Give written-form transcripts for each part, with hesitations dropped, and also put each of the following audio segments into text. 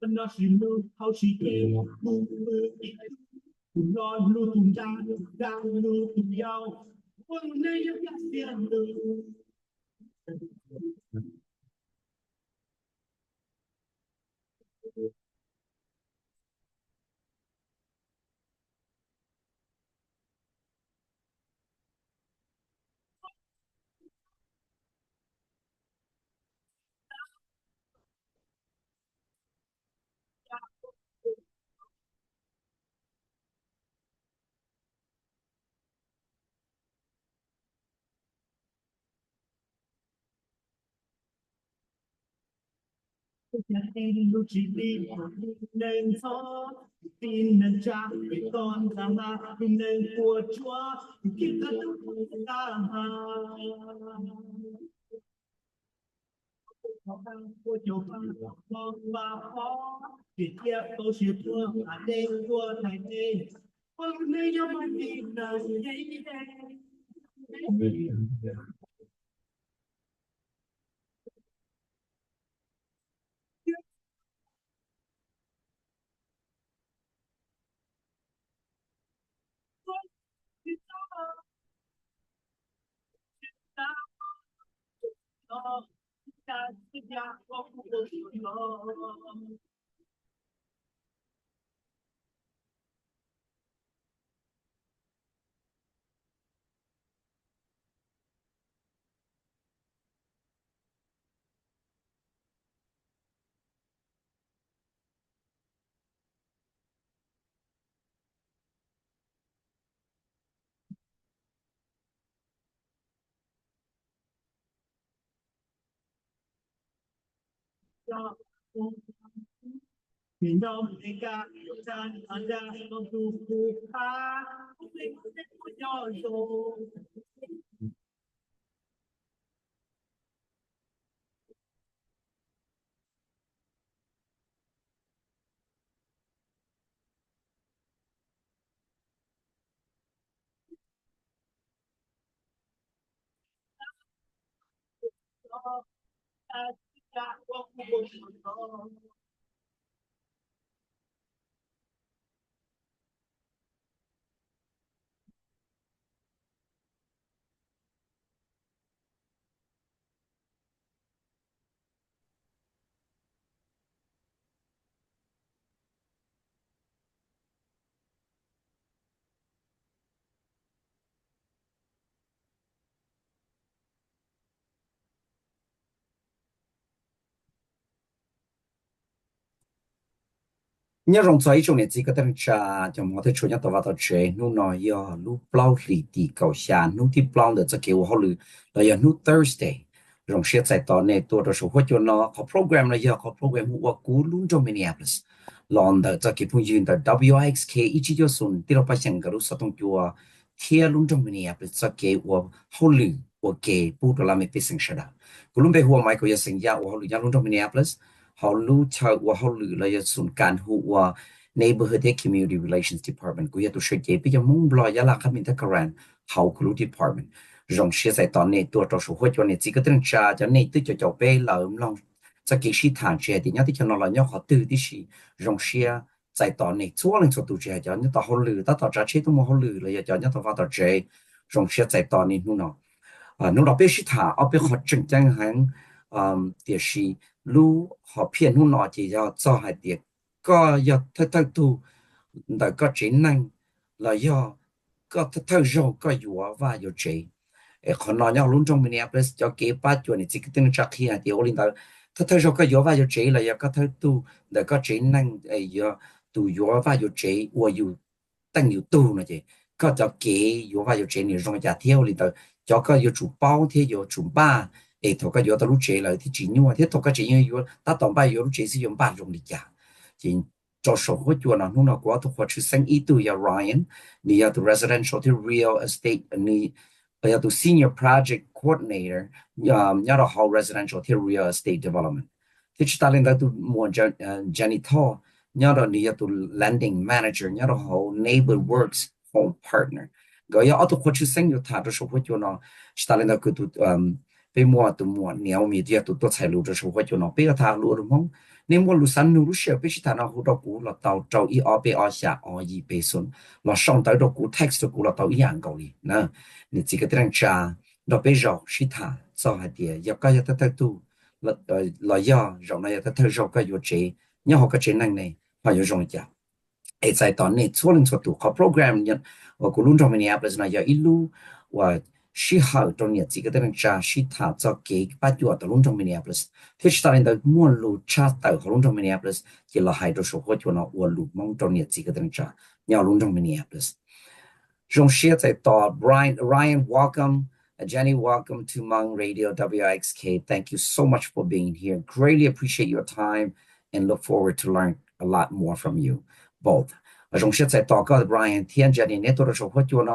nó chỉ lưu thao chỉ kể lưu cùng lo lưu cùng ra lưu cùng nhau quân này những cái tiền lưu em lưu chỉ đi nên gió tin nên cha vì con ra nên của Chúa khi ta lúc ta của nhiều con và khó vì kia tôi chỉ thua đêm thua thành đêm con nên nhớ mình đi nào nhảy mình đâu mình ca tan ăn ra con tu phu ha mình có thể có nhau rồi nhớ rong giấy trong này chỉ có tên cha cho mọi thứ chủ nhà tàu vào tàu chơi nu nói yo nu plow lì tì cầu xa nu thì plow được cho kiểu họ lử là yo nu Thursday rong xe tại tàu này tôi đã số hóa cho nó có program là yo có program mua cú luôn trong Minneapolis lon được cho kiểu phương diện được WIXK ít cho sun thì nó phải sang cái lúc sát tung chùa kia luôn trong Minneapolis cho kiểu họ lử ok bút là mình phải sinh ra cú luôn về hoa mai có yo sinh ra họ lử luôn trong Minneapolis họ lưu cho họ lử là sun can hu neighborhood and community relations department cũng như tôi sẽ bây giờ muốn lo giá là các mình ta karan họ cũng department rong xe tại tận này tôi cho số hội cho này chỉ có tên cha cho này tôi cho cháu bé là long cho cái sự thản chế thì nhớ thì cho nó là nhớ họ từ đi xí rong xe tại tận này chúa lên cho tôi chơi cho nhớ tao họ lử tao tao trả chế tôi mua họ lử là cho nhớ tao vào tao chơi rong xe tại tận này nu nó nu nó bé sự thả ở bé họ chân chân hàng thì是lu họ骗nu nó chỉ cho hai tiệt có giờ thay tu đã có trí năng là do có thay rồi có yếu và yếu trí còn nói nhau luôn trong Minneapolis cho kế ba chuyện này chỉ cái tiếng chắc khi thì ông linh đạo thay rồi có yếu và yếu trí là do có thay tu đã có trí năng do tu yếu và yếu trí và yếu tăng yếu tu này chứ có cho kế yếu và yếu trí này trong nhà theo linh đạo cho có yếu chủ bao thì yếu chủ ba thôi có yếu ta lúc chế là thì chỉ nhau thế thôi có chỉ nhau ta tổng ba yếu lúc chế sử dụng ba dùng để trả chỉ cho số hội chùa nào lúc nào có thuộc họ chữ sinh ý từ ya Ryan ni ya tu residential to real estate ni ya tu senior project coordinator ya đó how residential to real estate development thì chúng ta lên đó tu mua Janny Thao ya đó ni ya tu lending manager ya đó how neighbor works home partner gọi ở tụ khoa chữ sinh yêu thà đó số hoa cho nó ta lên đó cứ tụ bây mua nhiều mì dia tụ xài lúa đó số hoa cho nó bây giờ thà lúa đúng không nên mua lúa sắn lúa sữa bây giờ thà nó hút đó cũ là tàu trâu ý ở bây ở xa ở ý bây xuân là xong tới đó cũ tax đó cũ là tàu ý hàng cầu đi nè nên chỉ cái tiếng trà đó bây giờ chỉ thà sau hai địa giờ cái giờ tới tu là do rồi này ta thấy rồi cái yếu chế nhớ học cái chế năng này họ yếu rồi chả ai tại tอนnày số lượng số tụ họ program nhận và cũng luôn trong Minneapolis này giờ ít lu và sĩ hậu trong nhiệt chỉ cái tên là sĩ thảo cho cái bắt chuột từ luôn trong Minneapolis thế chỉ là người mua lu cha tại họ luôn trong Minneapolis chỉ là hai đôi số của chuột nó và lu mong trong nhiệt chỉ cái tên là nhau luôn trong Minneapolis trong sĩ tại tỏ Ryan welcome. Janny, welcome to Hmong Radio WIXK. Thank you so much for being here. Greatly appreciate your time and look forward to learn a lot more from you both. Trong sẽ tại tỏ có Brian thiên Janny nét tôi số hoa chuột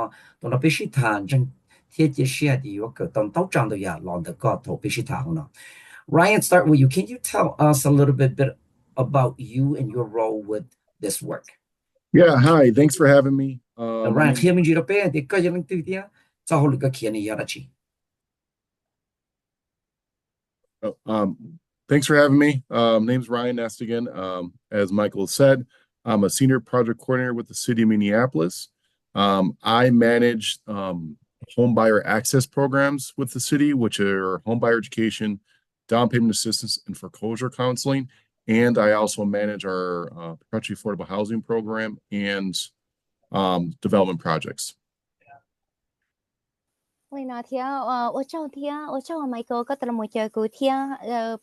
nó biết sĩ thàn trong thiết chế xe thì có cái tông tấu trang tôi ya lòng được có thổ biết sĩ thàn nó. Ryan, start with you. Can you tell us a little bit about you and your role with this work? Yeah, hi. Thanks for having me. Ryan, khi mình chỉ đọc bé thì có những từ tiếng cho họ được cái kia này ya chi. Thanks for having me. Name's Ryan Nestingen. As Michael said, I'm a senior project coordinator with the city of Minneapolis. I manage home buyer access programs with the city, which are home buyer education, down payment assistance, and foreclosure counseling. And I also manage our perpetually affordable housing program and development projects. เลยนะเทีย我เจ้า Michael ก็ตระมวยเจอกูเทีย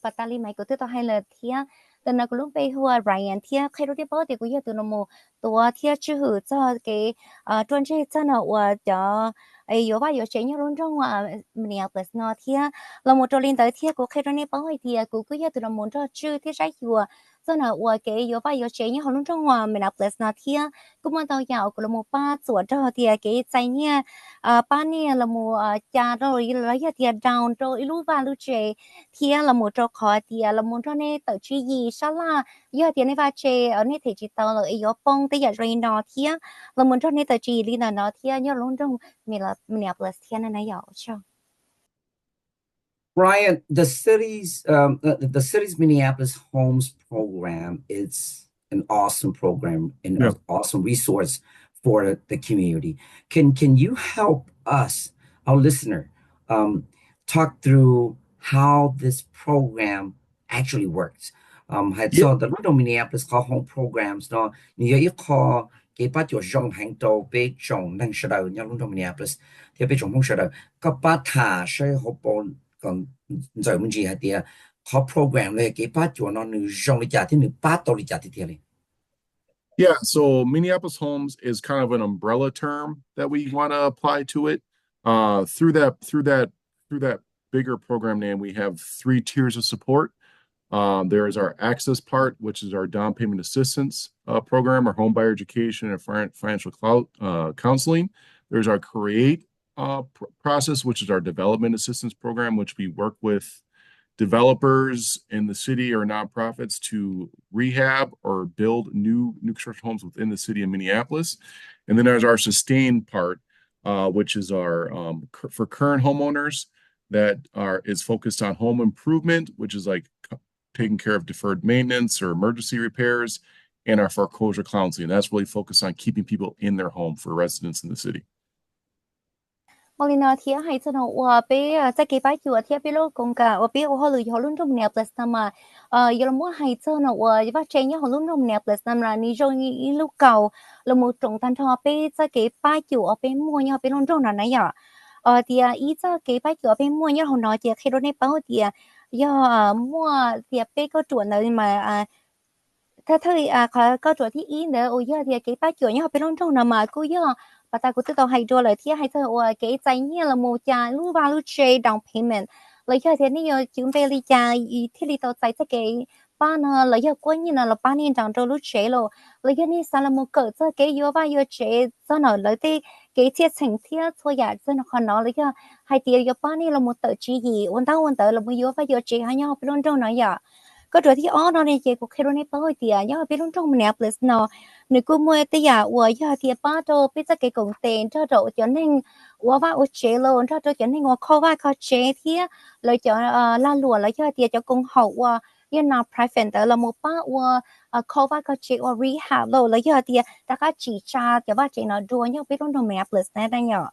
ปัตตาลี Michael ที่ต่อให้เลยเทียแต่นักลุงไปหัว Ryan เทียใครรู้ที่ป้อเด็กกูเยอะตัวนโมตัวเทียชื่อเจ้าเก๋จวนเจ้าเจ้าเนาะว่าจะไอ้อยู่ว่าอยู่เชียงรุ่งรุ่งว่าMinneapolis เนาะเทียเราหมดตัวลินแต่เทียกูใครรู้ที่ป้อไอ้เทียกูเยอะตัวโมเจ้าชื่อที่ใช้หัวเจ้าเนาะว่าเก๋อยู่ว่าอยู่เชียงรุ่งรุ่งว่าMinneapolis เนาะเทียกูมาตัวยาวกูเราโมป้าสวนเจ้าเทียเก๋ใจเนี่ยป้าเนี่ยเราโมจาเราเลยเทียดาวน์เราลูบาลูเจเทียเราโมเจ้าขอเทียเราโมเจ้าเนี่ยต่อชียีชาลาเยอะเทียในว่าเจเนี่ยถือจิตเราเลยยอปงแต่อย่าเรียนนอเทียเราโมเจ้าเนี่ยต่อจีลีนอเทียเนี่ยรุ่งรุ่งMinneapolis เทียนั่นนะยาวเจ้า Brian, the city's Minneapolis Homes program is an awesome program and an awesome resource for the community. Can you help us, our listener, talk through how this program actually works? So the little Minneapolis call home programs, no, you call cái bắt cho dòng hành tàu bị trồng năng sở đầu nhau trong Minneapolis thì bị trồng không sở đầu các bắt thả sẽ hộp bồn còn giờ mình chỉ hay thì có program này cái bắt cho nó nữ dòng đi trả thì nữ bắt tàu đi trả thì thế này. Yeah, so Minneapolis Homes is kind of an umbrella term that we want to apply to it. Through that bigger program name, we have 3 tiers of support. There is our access part, which is our down payment assistance program, our home buyer education and financial counseling. There's our create process, which is our development assistance program, which we work with developers in the city or nonprofits to rehab or build new construction homes within the city of Minneapolis. And then there's our sustain part, which is our for current homeowners that is focused on home improvement, which is like taking care of deferred maintenance or emergency repairs, and our foreclosure counseling. That's really focused on keeping people in their home for residents in the city. 我哩那天还真的我被在给把酒天被老公个，我被我好累好lon中Minneapolis 那么，有了么还真的我把这样好lon中Minneapolis 那么，你中一路高，了么中但他被在给把酒我被摸呀被lon中那那样，第二一在给把酒被摸呀好那点，开到那包点，要摸点被个准的嘛ถ้าก็ตัวที่อีเนอโอ้ยเดียเก๋ป้าเกี่ยวเนี่ยไปลงตรงน่ะมากูย่อปะตากูติดต่อให้ดูเลยที่ให้เธอว่าเก๋ใจเนี่ยละโมจารู้ว่ารู้เชดาวน์เพย์เมนต์เลยเธอเนี่ยจึงไปลิจาที่ลิต่อใจจะเก๋ป้าเนอะเลยกวนนี่นะละป้านี่จังจะรู้เชโลเลยนี่ซาละโมเกิดจะเก๋ย่อว่าย่อเชจะหน่อยเลยที่เก๋เทียสิ่งเทียตัวอย่างจะหน่อยคนเนาะเลยให้เดียย่อป้านี่ละโมเตอจีวันเตอละโมย่อว่าย่อเชให้ย่อไปลงตรงน่ะอย่า có chỗ thì nó này chị cũng khi đó này bao nhiêu nhớ biết lúc trong Minneapolis nó nếu cô mua thì giờ của giờ thì bao đồ biết cái công tiền cho đồ cho nên của vào ở chế luôn cho nên của kho vào kho chế thì lấy cho la lụa lấy cho thì cho công hậu như nào private là một bao kho vào kho chế rehab luôn lấy cho thì ta có chỉ trả cho ba chị nó đua nhớ biết lúc trong Minneapolis này đây nhở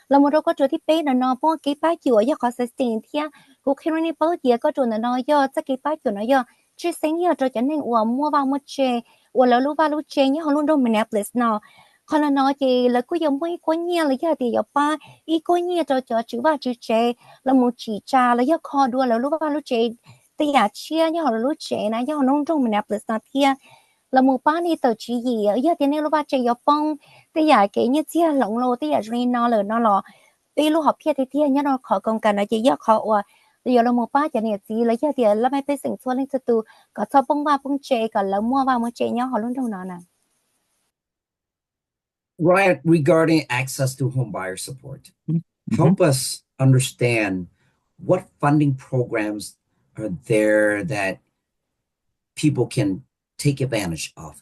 là một chỗที่เป็นnó bao cái bãi chỗ giờ cóสิ่งที่กูคิดว่านี่bao giờ có chỗ nó giờจะcái bãi chỗ nó giờ chỉสิ่งgiờ cho nênว่าmua vào mua chơiว่าแล้วรู้ว่ารู้chơi như họ luôn đông Minneapolis nó còn là nó thì là cứ giống với có nhiều là giờ thì giờ ba ý có nhiều cho chữ ba chữ chơi là một chỉ trà là giờ kho đua là lúc ba lúc chơi thì giờ chia như họ lúc chơi này như họ luôn đông Minneapolis nó thì là một ba đi tờ chỉ gì ở giờ thì nên lúc ba chơi giờ phong thì giờ cái như chia lỏng lô thì giờ riêng nó là nó lò vì lúc học kia thì thiên nhá nó khó công cả nó chỉ giờ khó giờ là một ba cho nên gì lấy giờ thì là mấy cáiสิ่งส่วนนี้จะตัวก็ชอบปงว่าปงเจก็แล้วมั่วว่ามั่วเจnhá họ luôn trong nó nè. Ryan, regarding access to home buyer support, help us understand what funding programs are there that people can take advantage of.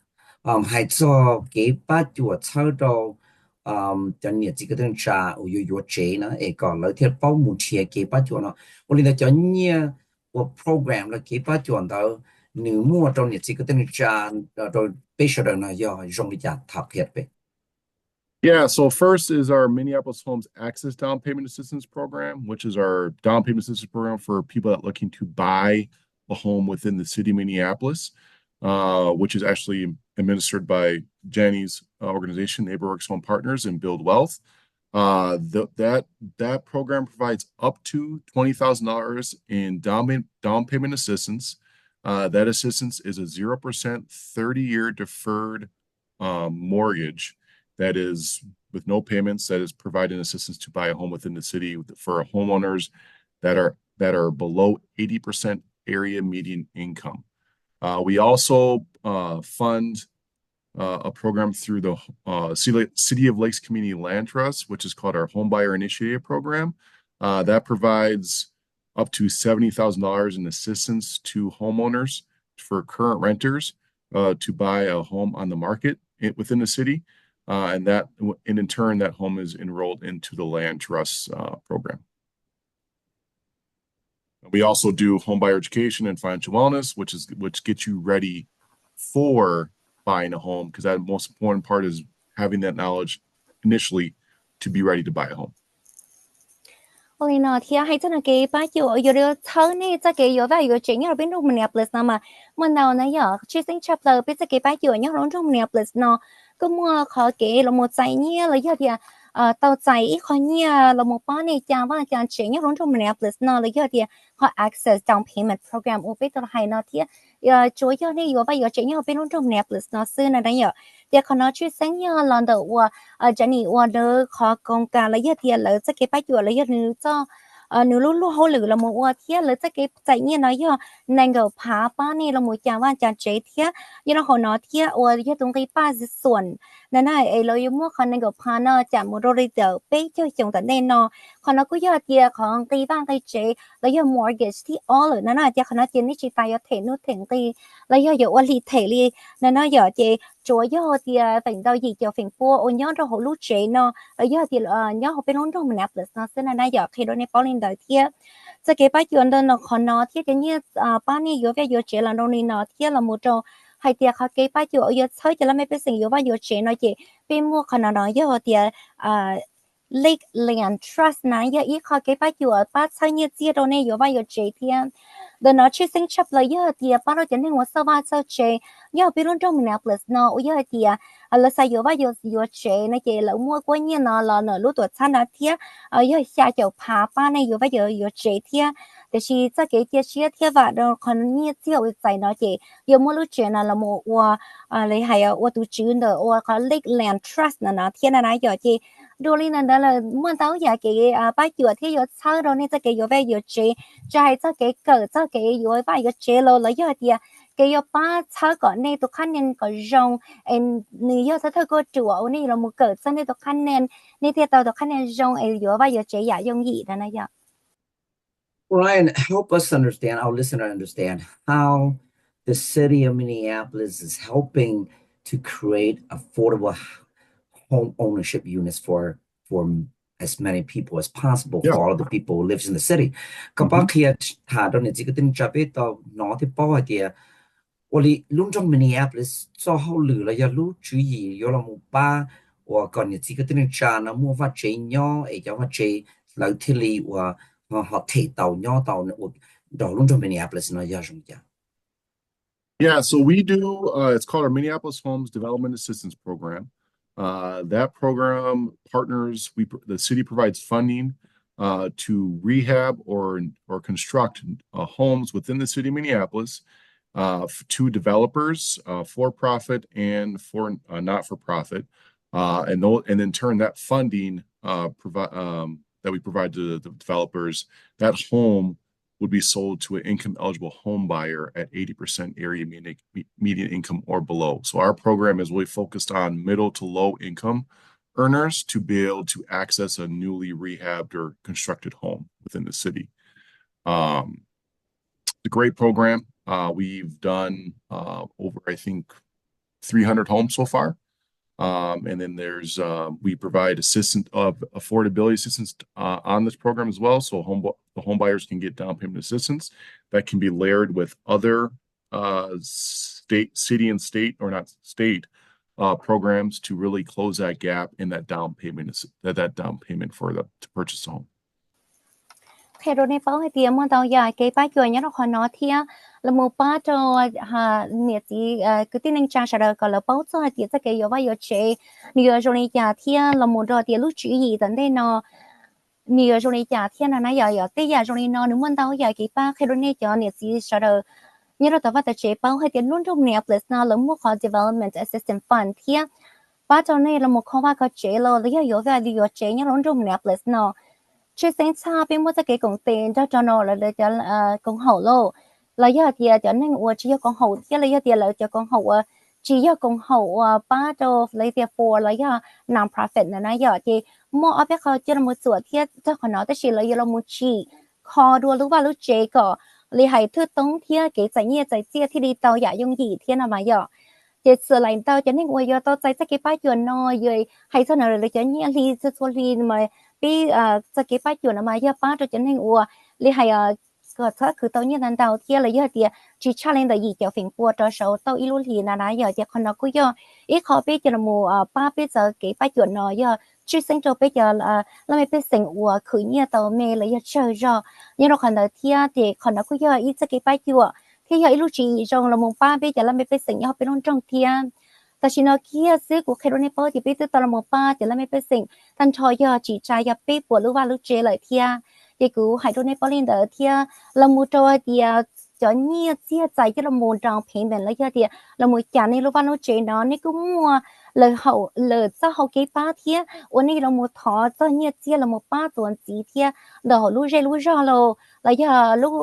还做给把就操到cho nhiều chỉ có thể trả ở yếu chế nó ấy còn lợi thế bao một chia cái bắt chuẩn nó, bởi vì cho nhiều program là cái bắt chuẩn đó nếu mua trong nhiều chỉ có thể trả rồi bây giờ nó do dùng để trả thấp hết vậy. Yeah, so first is our Minneapolis Homes Access Down Payment Assistance Program, which is our down payment assistance program for people that are looking to buy a home within the city of Minneapolis, which is actually administered by Janny's organization, NeighborWorks Home Partners, and Build Wealth. That program provides up to $20,000 in down payment assistance. That assistance is a 0% 30-year deferred mortgage that is with no payments, that is providing assistance to buy a home within the city for homeowners that are below 80% area median income. We also fund a program through the City of WIXK Community Land Trust, which is called our Homebuyer Initiative Program. That provides up to $70,000 in assistance to homeowners for current renters to buy a home on the market within the city. And in turn, that home is enrolled into the land trust program. We also do homebuyer education and financial wellness, which gets you ready for buying a home, because that most important part is having that knowledge initially to be ready to buy a home. Ôi nó thì hay cho nó cái ba chiều ở giờ thơ này cho cái giờ vậy giờ chuyện như là bên trong Minneapolis mà mình nào nãy giờ chia sẻ chapter biết cho cái ba chiều như là trong Minneapolis nó có mua khó cái là một giải nhia là giờ thì tàu giải khó nhia là một bao này chàng và chàng chuyện như là trong Minneapolis nó là giờ thì họ access down payment program ở bên đó hay nó thì chúa giờ này giờ vậy giờ chuyện như là bên trong Minneapolis nó xưa này đấy giờ thì họ nói chia sẻ như là đầu Janny đỡ khó công cả là giờ thì là cho cái ba chiều là giờ nữa cho nếu lúc hậu lử là một thiết là cho cái giải như nói giờ nàng ở phá ba này là một chàng và chàng chế thiết như nó họ nói thiết giờ tụng cái baส่วนนั่นน่ะไอ้เราอยู่มั่วคนนึงกับพานะจากมุโรริเตอร์ไปเจอจงแต่แน่นอนคนนั้นก็ยอดเดียของตีบ้างตีเจแล้วยอด mortgage ที่ all นั่นน่ะจะคนนั้นเจนี่จีตายเทนู่นเทงตีแล้วยอดอยู่ว่าลีเทลีนั่นน่ะยอดเจจัวยอดเดียฝั่งดาวยีเจียวฝั่งปัวโอนยอดเราหัวลูกเจเนาะแล้วยอดเดียยอดเขาเป็นรุ่นรุ่นมันแอบเลยนะซึ่งนั่นน่ะยอดเคยโดนในปอลินเดอร์เทียจะเก็บไปจนเดินคนนอเทียจะเนี่ยป้านี่อยู่ไปอยู่เจแล้วโดนนี่นอเทียละมุโจhay tiệtเขาเก็บไปอยู่เยอะใช่จะแล้วไม่เป็นสิ่งอยู่ว่าอยู่เฉยหน่อยจีเป็นมั่วขนาดน้อยเยอะเดียLake Land Trust นะเยอะอีเขาเก็บไปอยู่ป้าใช่เนี่ยจีโดนเนี่ยอยู่ว่าอยู่เฉยเทียนเดินเอาชื่อสิ่งชับเลยเยอะเดียป้าเราจะนึกว่าสบายเฉยเยอะไปรุ่นตรงMinneapolisเนาะเยอะเดียแล้วใส่อยู่ว่าอยู่เฉยนะจีแล้วมั่วกว่าเนี่ยเนาะเราเนาะรู้ตัวชั้นนะเทียเยอะ下就爬ป้าเนี่ยอยู่ว่าอยู่เฉยเทียแต่ชีจะเกี่ยวเชี่ยเทียว่าเราคนนี้เที่ยวใจเนาะจี有么路钱呢？那么你还有我都知道，我靠 Lake Land Trust 呢，天哪，那有些，如果你那了，么到也给把有天有炒了，你这个有呗有钱，就还这个狗，这个有把有钱了，了有点。cái yo ba cha có này tôi khăn nên có rong em nếu yo sẽ có chủ này là một cỡ cho nên tôi khăn nên thì tao tôi khăn nên rong em yo ba yo chế giả dùng gì đó này giờ Ryan, help us understand, our listener understand how the city of Minneapolis is helping to create affordable home ownership units for as many people as possible Yeah. for all of the people who lives in the city. Mhm. Well, lúc trong Minneapolis cho hậu lửa là giờ lúc chú ý yo là một ba và còn những cái tên trà nó mua phát chế nhỏ ấy cho phát chế là thiết lý và họ thể tàu nhỏ tàu nữa đó lúc trong Minneapolis nó giờ dùng chả. Yeah, so we do, it's called our Minneapolis Homes Development Assistance Program. That program partners, the city provides funding to rehab or construct homes within the city of Minneapolis to developers, for profit and for not for profit, and in turn that funding that we provide to the developers, that home would be sold to an income eligible home buyer at 80% area median income or below. So our program is really focused on middle to low income earners to be able to access a newly rehabbed or constructed home within the city. It's a great program. We've done over, I think, 300 homes so far. And then there's we provide affordability assistance on this program as well. So the home buyers can get down payment assistance that can be layered with other city and state or not state programs to really close that gap in that down payment to purchase a home. Thế rồi này bảo thì mà tao giờ cái ba chuyện nhá nó khó nói thì là một ba cho hà nhiệt gì cái tin anh cha sẽ được gọi là bảo cho thì sẽ cái yêu yêu chế nhiều rồi này giờ thì là một rồi thì lúc chữ gì tận đây nó nhiều rồi này giờ thì là nãy giờ cái giờ rồi nó nếu mà tao giờ cái ba cái rồi này cho nhiệt gì sẽ được như là tao phát chế bảo hay tiền luôn trong Minneapolis nó là một khoa development assistance fund thì ba cho này là một khoa ba cái chế lo là yêu về yêu chế như luôn trong Minneapolis nó chứ sáng xa bên mua cái công tiền cho nó là để cho công hậu lô là giờ thì cho nên ủa chỉ cho công hậu chứ là giờ thì là cho công hậu chỉ cho công hậu ba cho lấy tiền for là giờ non profit là giờ thì mua ở bên họ cho nó một số thì cho họ nói tới chỉ là giờ một chỉ họ đua lúc ba lúc chế có li hay thứ tống thì cái giải chia thì đi tàu giả dùng gì thì nào mà giờ thì sửa lại tao cho nên ủa giờ tao giải cái ba chuyện nó rồi hay sao nào là cho nhẹ li số li mà bị sẽ cái phát triển mà giờ phát cho nên ủa li hay có thể cứ tao như lần đầu tiên là giờ thì chỉ challenge là gì cho phiền bùa cho số tao ilu thì là giờ thì con nó cứ giờ ít khó biết cho là mù ba biết giờ cái phát triển nó giờ chỉ sinh cho bây giờ là mấy biết sinh ủa khởi nghĩa tao mê là giờ chơi rồi nhưng nó còn đầu tiên thì con nó cứ giờ ít sẽ cái phát triển thì giờ ilu chỉ trong là mù ba biết giờ là mấy biết sinh nhau bên trong thiênแต่ชินอกี้ซื้อกูเคโรเนเปอร์ที่ไปซื้อตลาดหมู่ป้าจะแล้วไม่ไปสิ่งท่านชอยอจีใจยาปีปวดหรือว่าลูกเจเลยเทียเด็กกูไฮโดรเนเปอร์ลินเดอเทียละมูโจเดียจะเนี่ยเสียใจที่ละมูจองเพลงเป็นแล้วเดียละมูจานในรู้ว่าลูกเจเนาะนี่กูมัวเลยเขาเลยเจ้าเขาเก็บป้าเทียวันนี้ละมูถอเจ้าเนี่ยเสียละมูป้าส่วนสีเทียเดี๋ยวลูกเจลูกรอเราแล้วลูก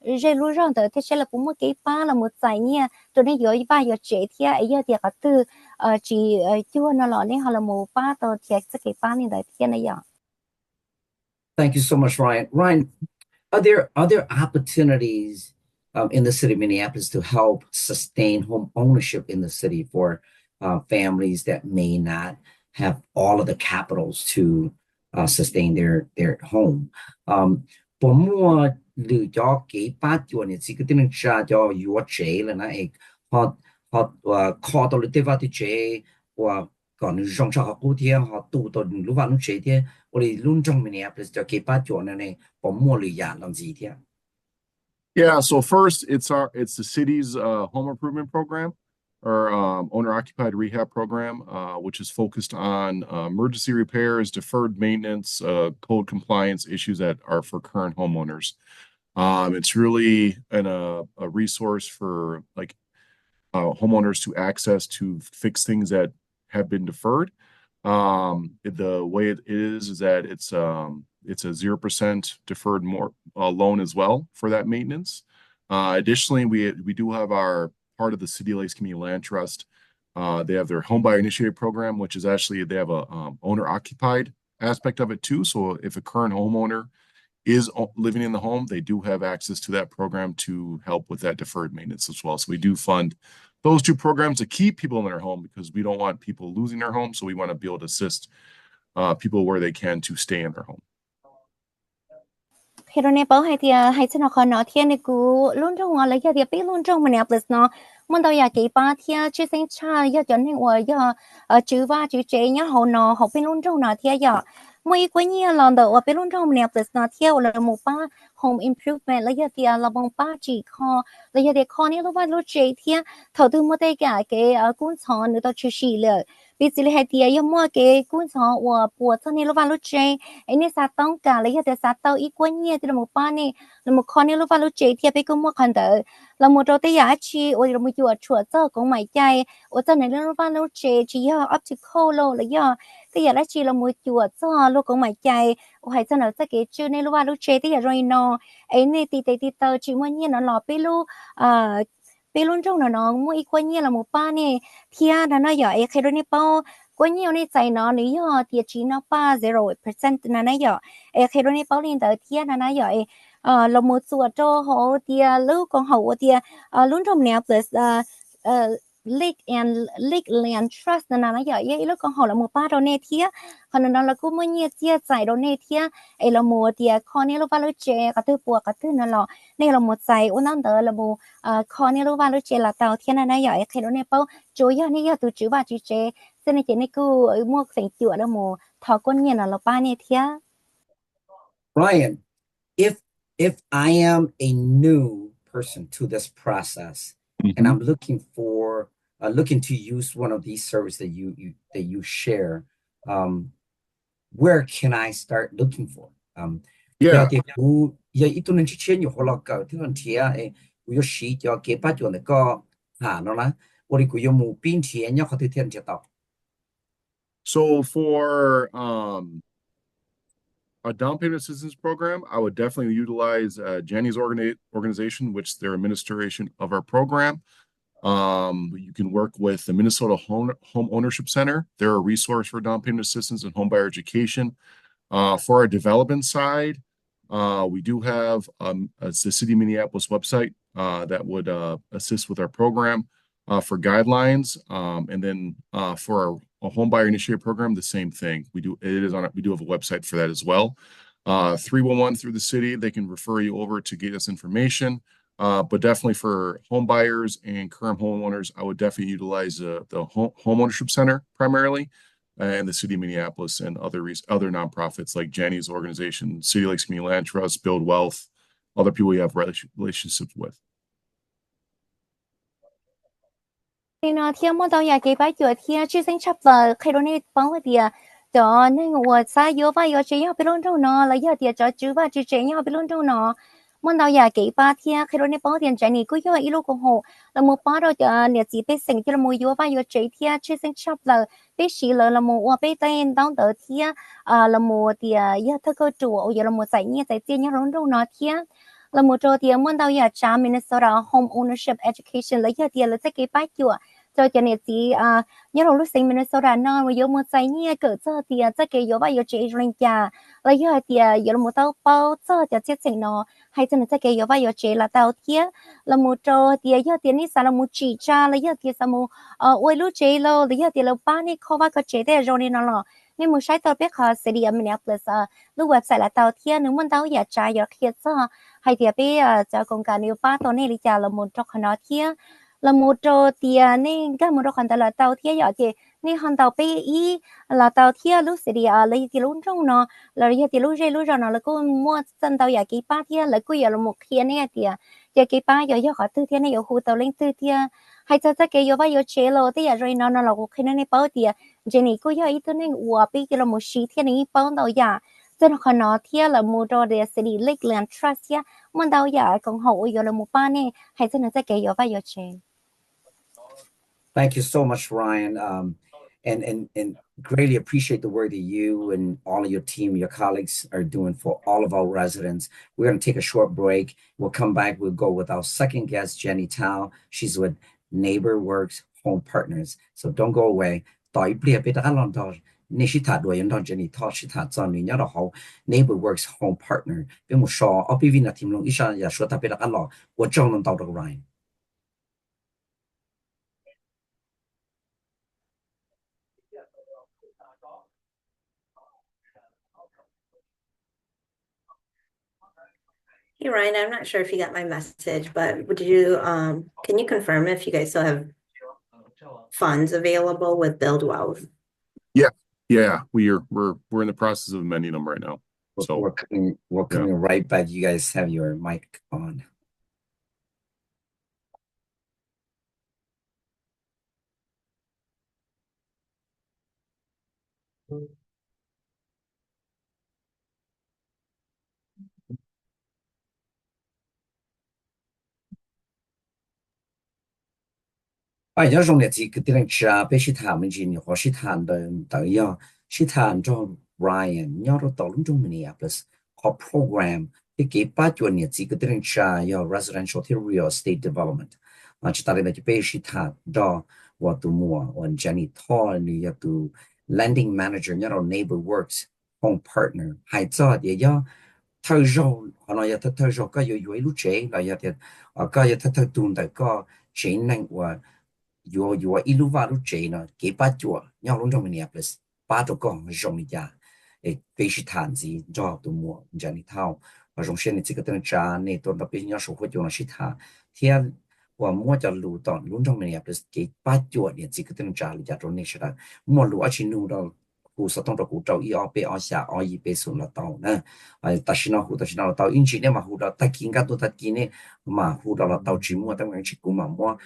rồi lúc rồi thì thế là cũng một cái ba là một giải nha cho nên giờ ba giờ trẻ thì ấy giờ thì cả từ chỉ chưa nó là nên họ là một ba tờ thì cái ba này đấy thì này giờ. Thank you so much, Ryan. Ryan, are there opportunities in the city of Minneapolis to help sustain home ownership in the city for families that may not have all of the capitals to sustain their home? ผมมัวหรือจอเก๋ป้าจวนเนี่ยสิก็ต้องชาจอยัวเจเลยนะเอกพอคอตัวเลยว่าที่เจว่าก่อนจงชาเขาเที่ยเขาตู้ตัวรู้ว่านุ่งเจเที่ยวันนี้รุ่นจงมีเนี่ยเป็นจอเก๋ป้าจวนนั่นเองผมมัวหรืออยากลองจีเที่ย Yeah, so first it's the city's home improvement program or owner occupied rehab program, which is focused on emergency repairs, deferred maintenance, code compliance issues that are for current homeowners. It's really a resource for like homeowners to access to fix things that have been deferred. The way it is that it's a 0% deferred loan as well for that maintenance. Additionally, we do have our part of the City Lakes Community Land Trust. They have their home buyer initiated program, which is actually they have a owner occupied aspect of it too. So if a current homeowner is living in the home, they do have access to that program to help with that deferred maintenance as well. So we do fund those two programs to keep people in their home because we don't want people losing their home. So we want to be able to assist people where they can to stay in their home. khi đó này bảo hay cho nó khó nói thiên này cú luôn trong ngoài lấy giờ biết luôn trong Minneapolis nó muốn đâu giờ kỳ ba thiên chứ sinh cha giờ cho nên ngoài giờ chữ va chữ chế nhá họ nó học bên luôn trong nó thiên giờ mỗi cái nhiều lần đầu bên luôn trong Minneapolis nó theo là một ba home improvement lấy giờ thì là bằng ba chỉ kho lấy giờ thì kho này lúc ba lúc chế thiên đầu tư một cái cuốn sổ nữa tao chưa xíเลยbây giờ hay thì giờ mua cái cuốn sổ và bộ cho nên lúc ba lúc chế anh ấy sát tông cả lấy giờ thì sát tông ít quá nhiều thì là một ba này là một con này lúc ba lúc chế thì bây giờ mua con đỡ là một đầu tiên giá trị ở là một chuột chuột cho cũng mày chạy ở trên này lúc ba lúc chế chỉ là optical lo lấy giờ thì giờ là chỉ là một chuột cho lúc cũng mày chạy hay cho nó sẽ cái chữ này lúc ba lúc chế thì giờ rồi nó anh này thì tờ chỉ mua nhiều nó lọp bây lúc bây luôn trong nó mua ít quá nhiều là một ba này thì nó giờ ấy khi đó này bao quá nhiều này chạy nó lý do thì chỉ nó ba 0% nó giờ ấy khi đó này bao lên tới thì nó giờ ấy là một số cho họ thì lúc còn họ thì luôn trong Minneapolis Lake Land Trust nó giờ ấy lúc còn họ là một ba đâu này thì còn nó là cũng mới nhiều chia chạy đâu này thì ấy là một thì con này lúc vào lúc trẻ cái thứ bùa cái thứ nó là này là một chạy uốn nắn tới là một con này lúc vào lúc trẻ là tàu thì nó giờ ấy khi đó này bao chúa giờ này giờ tụi chú bà chú trẻ cho nên chỉ này cứ mua thành chuột là một thọ con nhiều là ba này thì Ryan, if I am a new person to this process and I'm looking to use one of these services that you share, where can I start looking for? Yeah. Itu nanti chen yo hola ka tu nanti yo shi yo ke pa jo ne ko ha no la ori ku yo mu pin tie nya ko tu tian che tao. So for a down payment assistance program, I would definitely utilize Janny's organization, which their administration of our program. You can work with the Minnesota Home Ownership Center. They're a resource for down payment assistance and homebuyer education. For our development side, we do have the City of Minneapolis website that would assist with our program for guidelines. And then for our homebuyer initiative program, the same thing. We do have a website for that as well. 311 through the city, they can refer you over to get us information. But definitely for home buyers and current homeowners, I would definitely utilize the home ownership center primarily, and the City of Minneapolis and other nonprofits like Janny's organization, City Lakes Community Land Trust, Build Wealth, other people we have relationships with. thì nó theo một tàu nhà cái bãi chuột theo chưa sinh chấp vào khi đó này bóng cái tiền cho nên ngồi xa yếu và yếu chế nhau bên luôn trong nó là giờ tiền cho chứ và chứ chế nhau bên luôn trong nó một tàu nhà cái ba theo khi đó này bóng tiền trái này cứ yếu ít lúc còn hộ là một ba đó cho nhà chỉ biết sinh cho là một yếu và yếu chế theo chưa sinh chấp là biết xí là một bên tên đóng tờ theo là một tiền yếu thơ cơ chủ yếu là một giải nhẹ giải tiền nhau luôn trong nó theo là một chỗ tiền muốn tàu nhà trả Minnesota Home Ownership Education lấy giờ tiền là cái bãi chuột cho nên chỉ nhớ lúc sinh Minnesota nó mà một giải nhẹ cỡ cho tiền cái yếu và yếu chế lên nhà lấy giờ tiền yếu là một tàu bao cho chết sinh nó hay cho nên cái yếu và yếu chế là tàu thiệt là một chỗ tiền giờ tiền này sao là một chỉ cha lấy giờ tiền sao một ôi lúc chế lo lấy giờ tiền là ba này khó và có chế để rồi nên nó là nên một sai tàu biết họ sẽ đi Minneapolis lúc website là tàu thiệt nếu muốn tàu giả trả yếu thiệt cho hay thì bây giờ công cả nếu ba tàu này đi trả là một chỗ nó thiệt là một chỗ tiền nên cái một chỗ là tàu thiệt giờ thì nên hoàn tàu bây ý là tàu thiệt lúc sẽ đi lấy thì lúc trong nó là giờ thì lúc rồi nó là cô mua sân tàu giả cái ba thiệt là cô giờ là một kia này thì giờ cái ba giờ họ tư thiệt này giờ khu tàu lên tư thiệt hay cho cái giờ bây giờ chế lo thì giờ rồi nó là một khi nó này bao thiệt Janny cô giờ ít nên bây giờ là một xí thiệt này bao tàu giả cho nó nó thiệt là một chỗ để City Lake Land Trust ya muốn tàu giả còn hậu giờ là một ba này hay cho nó cái giờ bây giờ chế. Thank you so much, Ryan, and greatly appreciate the work that you and all of your team, your colleagues are doing for all of our residents. We're going to take a short break. We'll come back. We'll go with our second guest, Janny Thao. She's with NeighborWorks Home Partners. So don't go away. 你是他多人当这里他是他找你要的好 neighbor works home partner 别么说哦别为那听龙一上也说他别的干了我找能到这个 Ryan Hey Ryan, I'm not sure if you got my message, but can you confirm if you guys still have funds available with Build Wealth? Yeah, we're in the process of amending them right now. So we're coming right back. You guys have your mic on. nhớ rong này thì cái tiếng cha bé sĩ thảm mình chỉ nhiều họ sĩ thảm đời tới giờ sĩ thảm cho Ryan nhớ rồi tàu lúc trong Minneapolis họ program cái ba chuẩn này thì cái tiếng cha yo residential thì real estate development mà chỉ ta đây là cái bé sĩ thảm đó và tụ mua và Janny Thao này ya tụ lending manager nhớ rồi neighbor works home partner hay cho để yo thời gian họ nói thời gian có yếu yếu lúc chế là ya thì có ya thời tuần tại có chế năng và yo ilu valu china ke pa chua nya long trong Minneapolis pa to ko jong ya e pe shi tan zi jo to mo Janny Thao và rong shen ni这个等cha呢都那边要说会就那是他天我摸着路到龙trong Minneapolis ke pa chua ne 这个等cha里家中那是的摸路而且路到古时当到古州一二北二下二一北送了到呢但是呢但是呢到因此呢嘛到他应该都他今呢嘛到了到周末当然去古嘛摸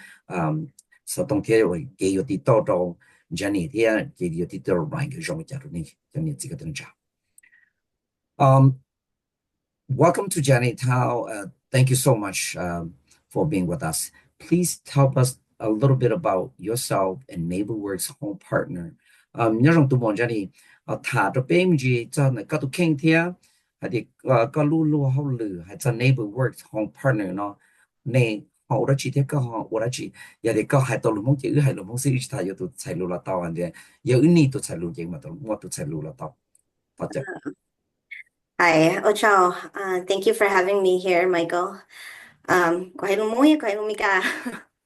so tông thế rồi cái yếu tố to đâu Janny thế cái yếu tố to rồi cái trong cái này Janny chỉ có từng chào welcome to Janny Thao thank you so much for being with us please tell us a little bit about yourself and NeighborWorks home partner nhớ rằng tụi bọn Janny thả cho bên gì cho này các tụi khen thế hay thì có lu lu hậu lử hay cho NeighborWorks home partner nó này họ đã chỉ thế có họ đã chỉ giờ thì có hai tàu mong chữ hai mong sĩ thay giờ tụi chạy lù là tàu anh đấy giờ ini tụi chạy lù gì mà tụi chạy lù là tàu phát triển Hi, chào. Thank you for having me here, Michael. Có hay luôn mũi, có hay luôn Mika.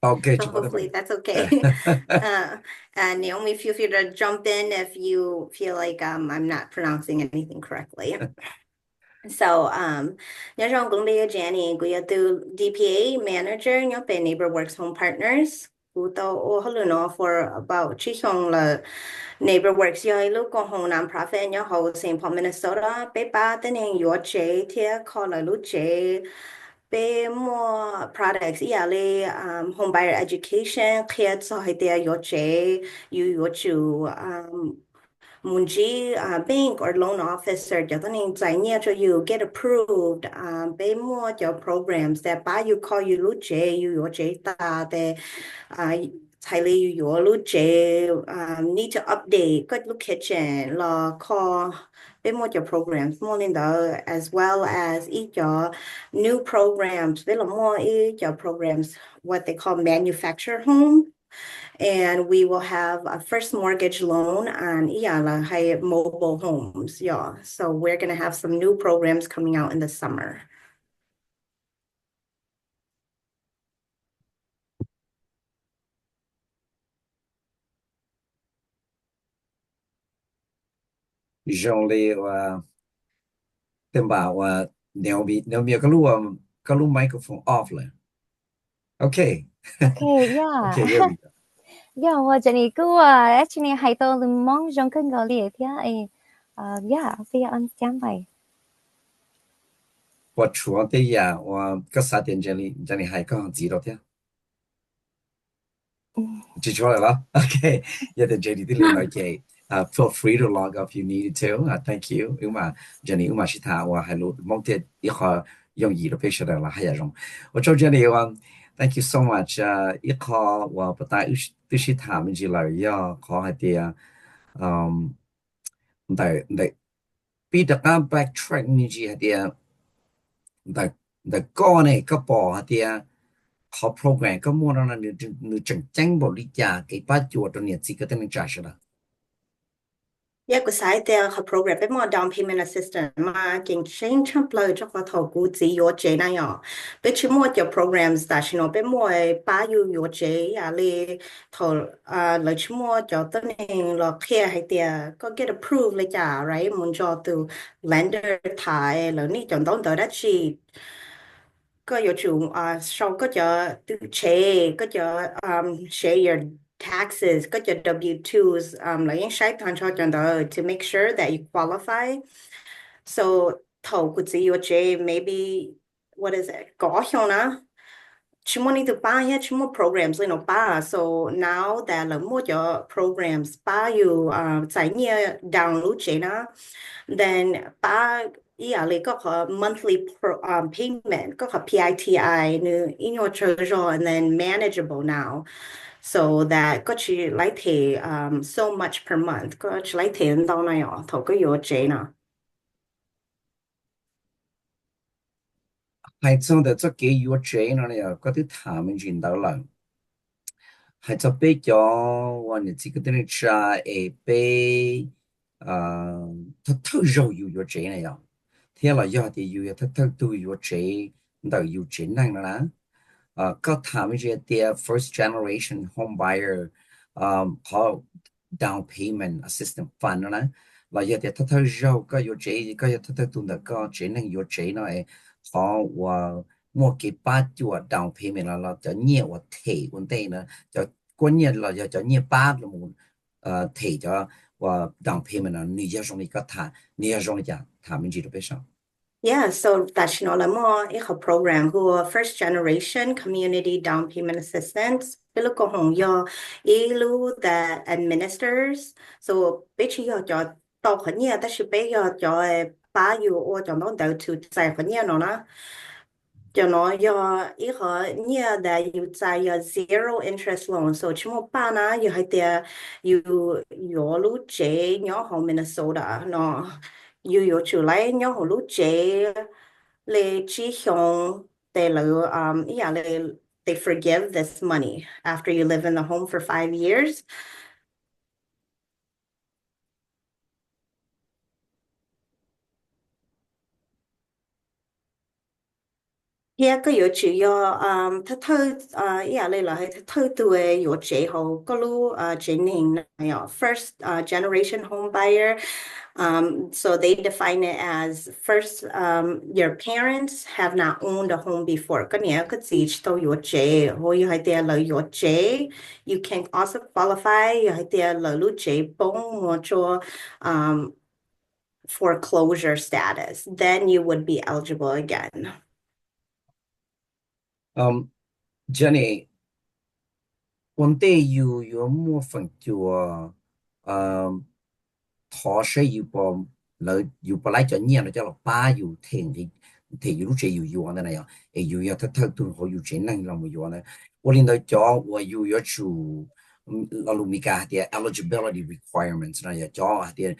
okay So hopefully that's okay. Naomi, feel free to jump in if you feel like I'm not pronouncing anything correctly. So, nhớ rằng cũng bây giờ Janny, cũng là từ DPA manager nhớ về NeighborWorks Home Partners. Cũng tao ô hello nó for about chỉ xong là NeighborWorks yo lúc con hồng nonprofit nhớ hậu Saint Paul Minnesota bé ba tên này yo chế thiệt call là lúc chế bé mua products ý là homebuyer education kia cho hay tiệt yo chế yo chủ Munji bank or loan officer cho nên giải nghĩa cho you get approved bé mua cho programs that buy you call you lúc chế you chế ta để Thailand you lúc chế need to update good look kitchen la call bé mua cho programs more than the as well as each cho new programs bé là mua each cho programs what they call manufactured home and we will have a first mortgage loan on high mobile homes. Yeah. So we're going to have some new programs coming out in the summer. Jean Lê và tên bảo nếu bị cái lu microphone off rồi okay Okay, yeah. okay there we go Yeah, well, Janny, cứ actually hay tao luôn mong trong cái gọi liệt thế yeah, bây giờ anh xem vậy. 我除的呀我个3点Janny还刚知道的记出来了 okay yeah the Janny 的另外嘅feel free to log off if you needed to thank you mà Janny mà是他我还录目的一会用意的配出来了还要用我做 Janny thank you so much 一会我不带都是他们进来要考下的但比得刚 backtrack 你去的但个呢个报的考 program 个么那你真正不理解给把脚的你这个等于咋是了 Yeah, cái sai thì họ program với một down payment assistance mà kinh doanh trong lời cho họ thầu cụ chỉ yếu chế này nhỏ. Với chỉ một cái programs đã chỉ nó với một ba yếu chế à lì thầu lời chỉ một cho tên nên là kia hay thì có get approvedเลยจ้ะ right muốn cho từ lender Thái là ní chọn đón tới đó chỉ có有种sau có cho tự chế có cho share your taxes có cho W2s là những sai thằng cho chọn đó to make sure that you qualify so thầu của chị chế maybe what is it có hiệu na chúng mình từ ba ya chúng mình programs lên nó ba so now that là mua cho programs ba you giải nghĩa download chế na then ba yeah like có monthly payment có PITI nữa in your treasure and then manageable now so that có chỉ lấy thì so much per month có chỉ lấy thì đâu này ở thầu có yếu chế nào hay trong đó cho cái yếu chế nó này có thể thả mình chuyển đầu lần hay cho bé choวันนี้这个等于是诶被他偷肉有chế này à thế là do thì有他偷都有chế đâu有chế năng là có thả mình cái first generation home buyer họ down payment assistance fund đó là do thì他肉có有chế có他tu được có chế năng有chế nó họ và mua cái ba chùa down payment là cho nhiều và thể vấn đề nữa cho quan nhiên là cho nhiều ba là một thể cho và down payment là người dân trong cái thả người dân trong cái thả mình chỉ được biết sao. Yeah, so that's nó là một cái program của first generation community down payment assistance. Cái lúc có hồng yo, cái lúc that administers. So bây giờ cho tao khẩn nhiên, ta sẽ bây giờ cho ba yêu or cho nó đầu to giải khẩn nhiên nó cho nó yo ý họ như là you giải zero interest loan. So chỉ một ba na you hay tiền you lúc chế nhỏ hồng Minnesota nó you chủ lấy nhỏ hồng lúc chế le chi hyong they lo yeah they forgive this money after you live in the home for 5 years. Yeah, có yếu chủ yếu thơ thơ yeah đây là thơ thơ tuổi yếu chế hậu có lu chế hình này first generation home buyer. So they define it as first, your parents have not owned a home before. Có nghĩa cái gì都有chế,或有係啲係有chế. You can also qualify, 有係啲係有chế bông或者foreclosure status. Then you would be eligible again. Janny, vấn đề有một phần chùa thọ sẽ有本来就念了叫了八有天的有这有的那样，有要他都好有钱能那么有呢。我领导叫我有要出老路米家的 eligibility requirements 那要叫的，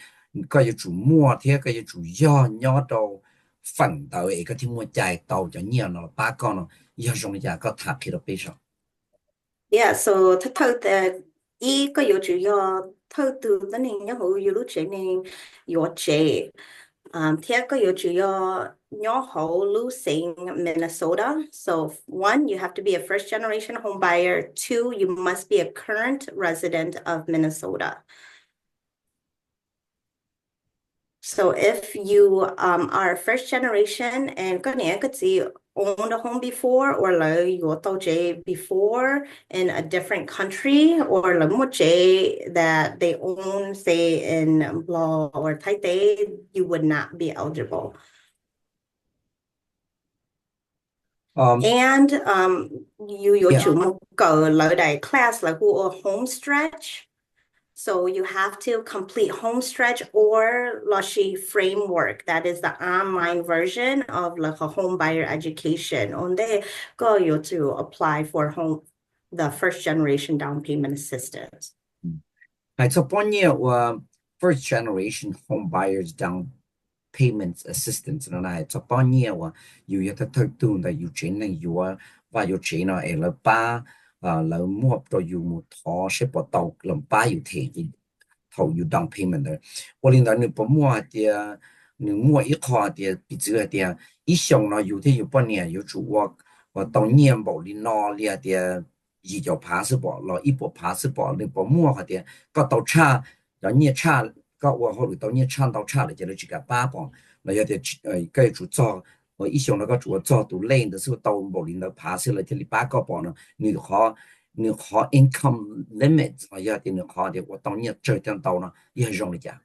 个要出摸天个要出要到分到一个天摸债到就念了八个呢，要用一下个他给到背上。Yeah, so thơ thơ ý có yếu chủ yếu thơ từ tên hình nhớ hữu yếu lúc chế nên yếu chế. Thế có yếu chủ yếu nhớ hữu lúc sinh Minnesota. So one, you have to be a first generation home buyer. Two, you must be a current resident of Minnesota. So if you are first generation and có nghĩa cái gì owned a home before or là you tàu chế before in a different country or là một chế that they own say in law or Thái Tế, you would not be eligible. And you chủ một cỡ lợi đại class là của home stretch. So you have to complete Homestretch or Lushi framework. That is the online version of like a home buyer education. On there, go you to apply for the first generation down payment assistance. It's upon you first generation home buyers down payment assistance and it's upon you you have to do that you train and you are và you train là ba là mua cho you một thọ sẽ bắt đầu làm ba you thể 头有 down payment 的，我领导你不mua的，你mua一块的，比这的，一想呢有的有半年有主我到年报里拿了的，一叫爬是不，了一波爬是不，你不mua的，个到差，然后你差，个我后来到你差到差了，就这个八磅，那要得该主造。我一想那个做早都累的时候，到某领导爬起来，这里八个包呢，你好 income limit 我要的你好的，我当年这点到呢也容易讲。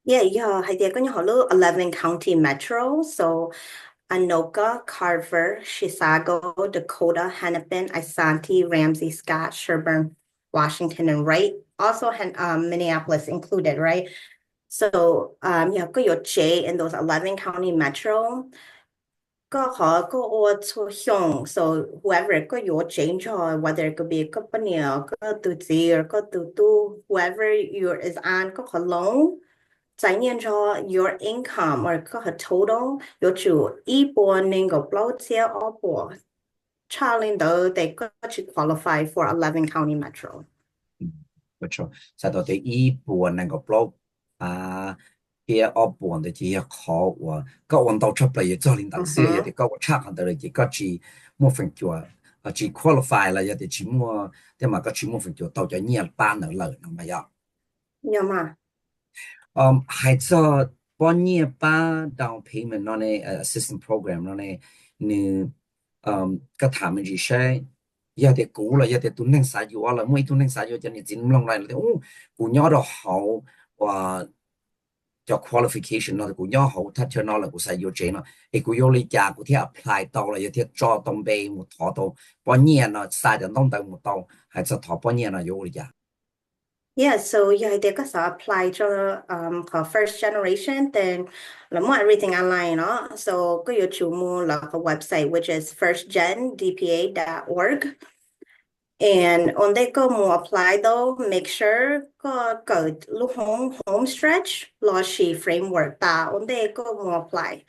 Yeah, hay dia kanya holo 11 County Metro. So Anoka, Carver, Chisago, Dakota, Hennepin, Isanti, Ramsey, Scott, Sherburne, Washington, and Wright. Also Minneapolis included, right? So yeah, go your J in those 11 County Metro. Go ho go or to hyung. So whoever go your change or whether it could be a company or go to Z or go to do whoever your is on go alone. 在念着 your income or 个 total 有主一波能够包接二波，差领导得个去 qualify for 11 county metro。不错，实到第一部能够 block 啊，第二部的这些考我，个我到出来也做领导是也得个我差很多了，也个去莫分脚啊，去 qualify 了也得去莫，对嘛个去莫分脚到叫年班能了，那么样。有吗？还做半年班 down payment 那呢assistant program 那呢，你个他们这些也得过了，也得都能啥药了，每都能啥药叫你真弄来了的，古鸟的好哇。叫 qualification 那古鸟好，他就拿了个啥药钱了，古药你家古天 apply 到了，有天抓东北木逃到半年了，啥的弄到木到，还是逃半年了有了家。Yeah, so yeah, they got apply to first generation, then more everything online, so go your chumu like a website which is firstgendpa.org. And on they go more apply though, make sure go look home stretch law she framework that on they go more apply.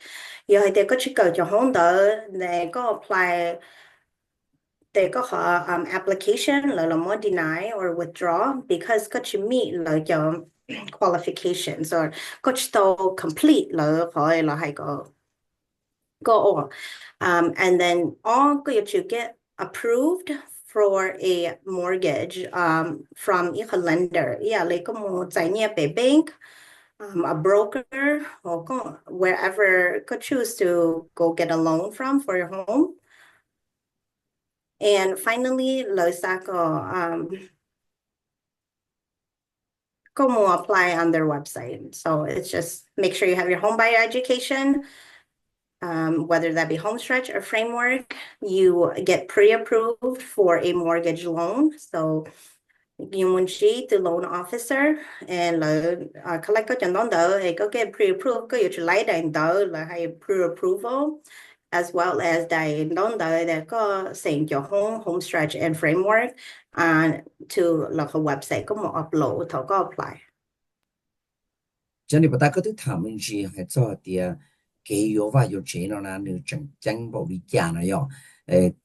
Yeah, they go to go to home though, they go apply they go application là more deny or withdraw because có to meet là your qualifications or có to complete là hay go on. And then all go to get approved for a mortgage from a lender. Yeah, like mo tại nhà bề bank, a broker, or wherever could choose to go get a loan from for your home. And finally, go more apply on their website. So it's just make sure you have your home buyer education, whether that be home stretch or framework, you get pre-approved for a mortgage loan. So you want the loan officer and collect cái đó đỡ thì có get pre-approved có you lấy đàn đỡ là hay pre-approval as well as đàn đó đỡ để có send your home stretch and framework to like a website có một upload thầu có apply. 这里不大个都他们是还做的，给有话有钱了呢，你整整保利家了哟，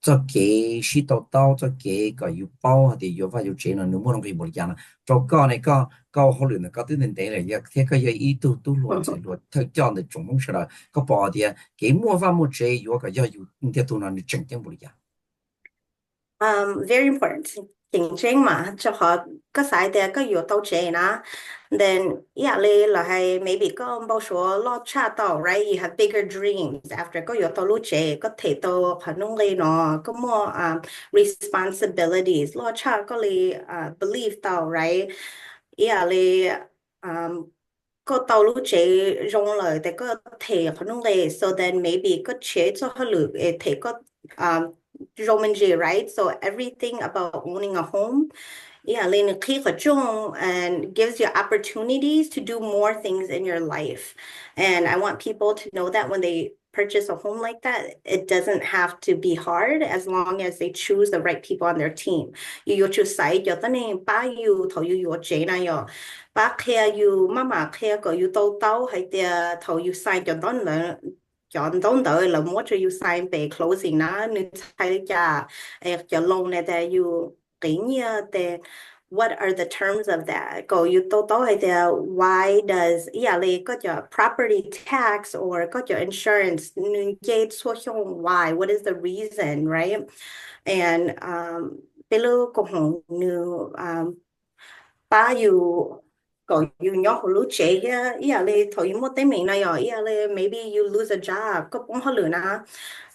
做给许多刀，做给个有包的有话有钱了，你不能给保利家了，做个那个搞好了呢，搞对人得了，也这个也一都乱在乱，他这样的总共是了，个包的给没法没钱，有个要有你得都让你整整保利家。Very important. 竞争嘛，就學個細嘅個要到錢啦。Then yeah, maybe 個冇說落差到 right? You have bigger dreams after 個要到路錢，個提到可能你喏，個more responsibilities 落差個你believe 到 right? Yeah, 你個到路錢用來的個提可能你 so then maybe 個錢就係路誒提個Roman J, right? So everything about owning a home, yeah, and gives you opportunities to do more things in your life. And I want people to know that when they purchase a home like that, it doesn't have to be hard as long as they choose the right people on their team. You choose side, you ba you thầu you Jana yo, ba care you mama care go you tao hay there thầu you sign your don chọn tốn đợi là mỗi cho you sign về closing nó như thay ra cho loan này để you kỹ như để what are the terms of that? Go you to hay there, why does got your property tax or got your insurance why? What is the reason, right? And below go home new ba you go you nhỏ lu chế ya thôi một tên mình này maybe you lose a job có bông hoa na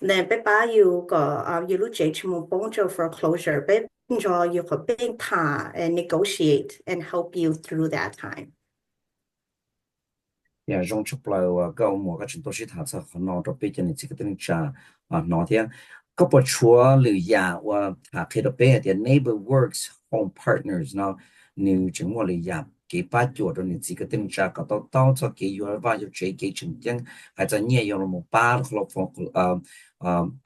then bé ba you có you lu chế chung bông cho foreclosure bé cho you có bên thà and negotiate and help you through that time. Yeah, rong chụp lại cái một cái chúng tôi sẽ thảo sao nó đó bây giờ này chỉ cái tên trà nó thì có bộ chúa lừa nhà và thà khi đó bây giờ neighbor works home partners nó nếu chúng mua lừa nhà cái ba chỗ đó này chỉ cái tên trà có tao tao cho cái yêu và cho chế cái chứng chứng hay là nhiều yêu một ba hoặc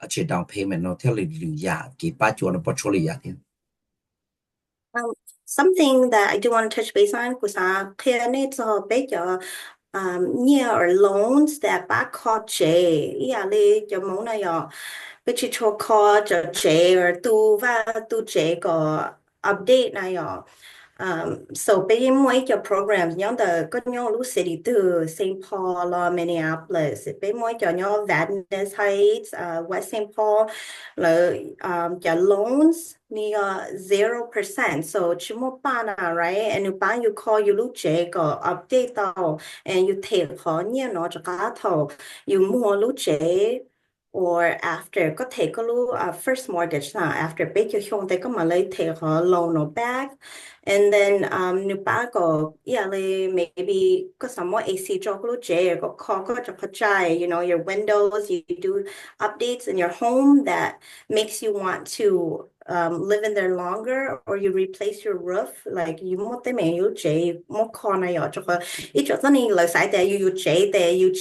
chế down payment nó theo lừa nhà cái ba chỗ nó bộ chúa lừa nhà thì Something that I do want to touch base on was clear needs a bit or loans that back call J. Cho mong na yo. But you call J or tu J go update na yo. So bây mỗi cho programs nhóm the có nhóm lúc city từ St. Paul Minneapolis bây mỗi cho nhóm Venice Heights West St. Paul là cho loans ni 0%. So chỉ một ba na right and you buy you call you lúc chế có update tao and you take họ nhớ nó cho cả thầu you mua lúc chế or after có thể có lúc first mortgage na after bây giờ không thể có mà lấy thể họ loan nó back. And then Nubago, maybe because some more AC chocolate J or your windows, you do updates in your home that makes you want to live in there longer, or you replace your roof, like you want them you J more corner your chocolate. It's just something like side there you J there you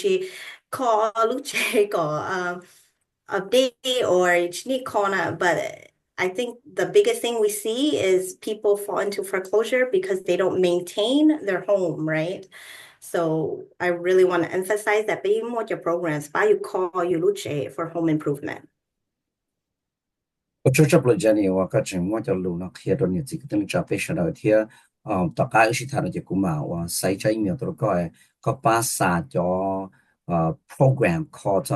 call J go update or each corner, but I think the biggest thing we see is people fall into foreclosure because they don't maintain their home, right? So I really want to emphasize that being more your programs, by you call you luce for home improvement.我这不讲你我个整我叫路那贴着你这个等着被说到贴大概是他的结果嘛我sai在email都个把啥叫program called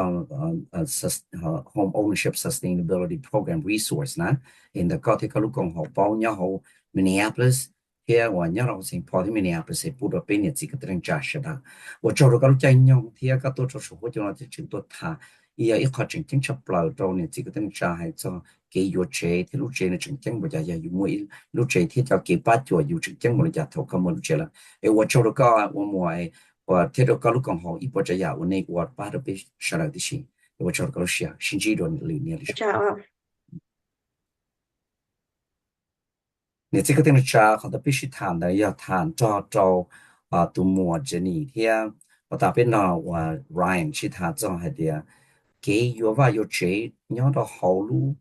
home ownership sustainability program resource นะ in the 个ที่เขาลูกกงหอบ包然后 Minneapolis here 我然后 St. Paul Minneapolis 不多被你这个等着是的我找了个路在用贴个多就是我就那就整多他也一块真正吃不了着呢这个等着还做cái yêu chế thì lúc chế nó chừng chừng bây giờ yêu mỗi lúc chế thì cho cái bát cho yêu chừng chừng bây giờ thầu không muốn chế là ấy 我做了个我mua我贴着个路刚好一波这样我那我把它被杀了的心我做了个事啊甚至一段里面的事你这个东西查好的必须谈的要谈照读末这里天我打边呢我 Ryan 去他做还的给有话有chế nhau đó hậu lu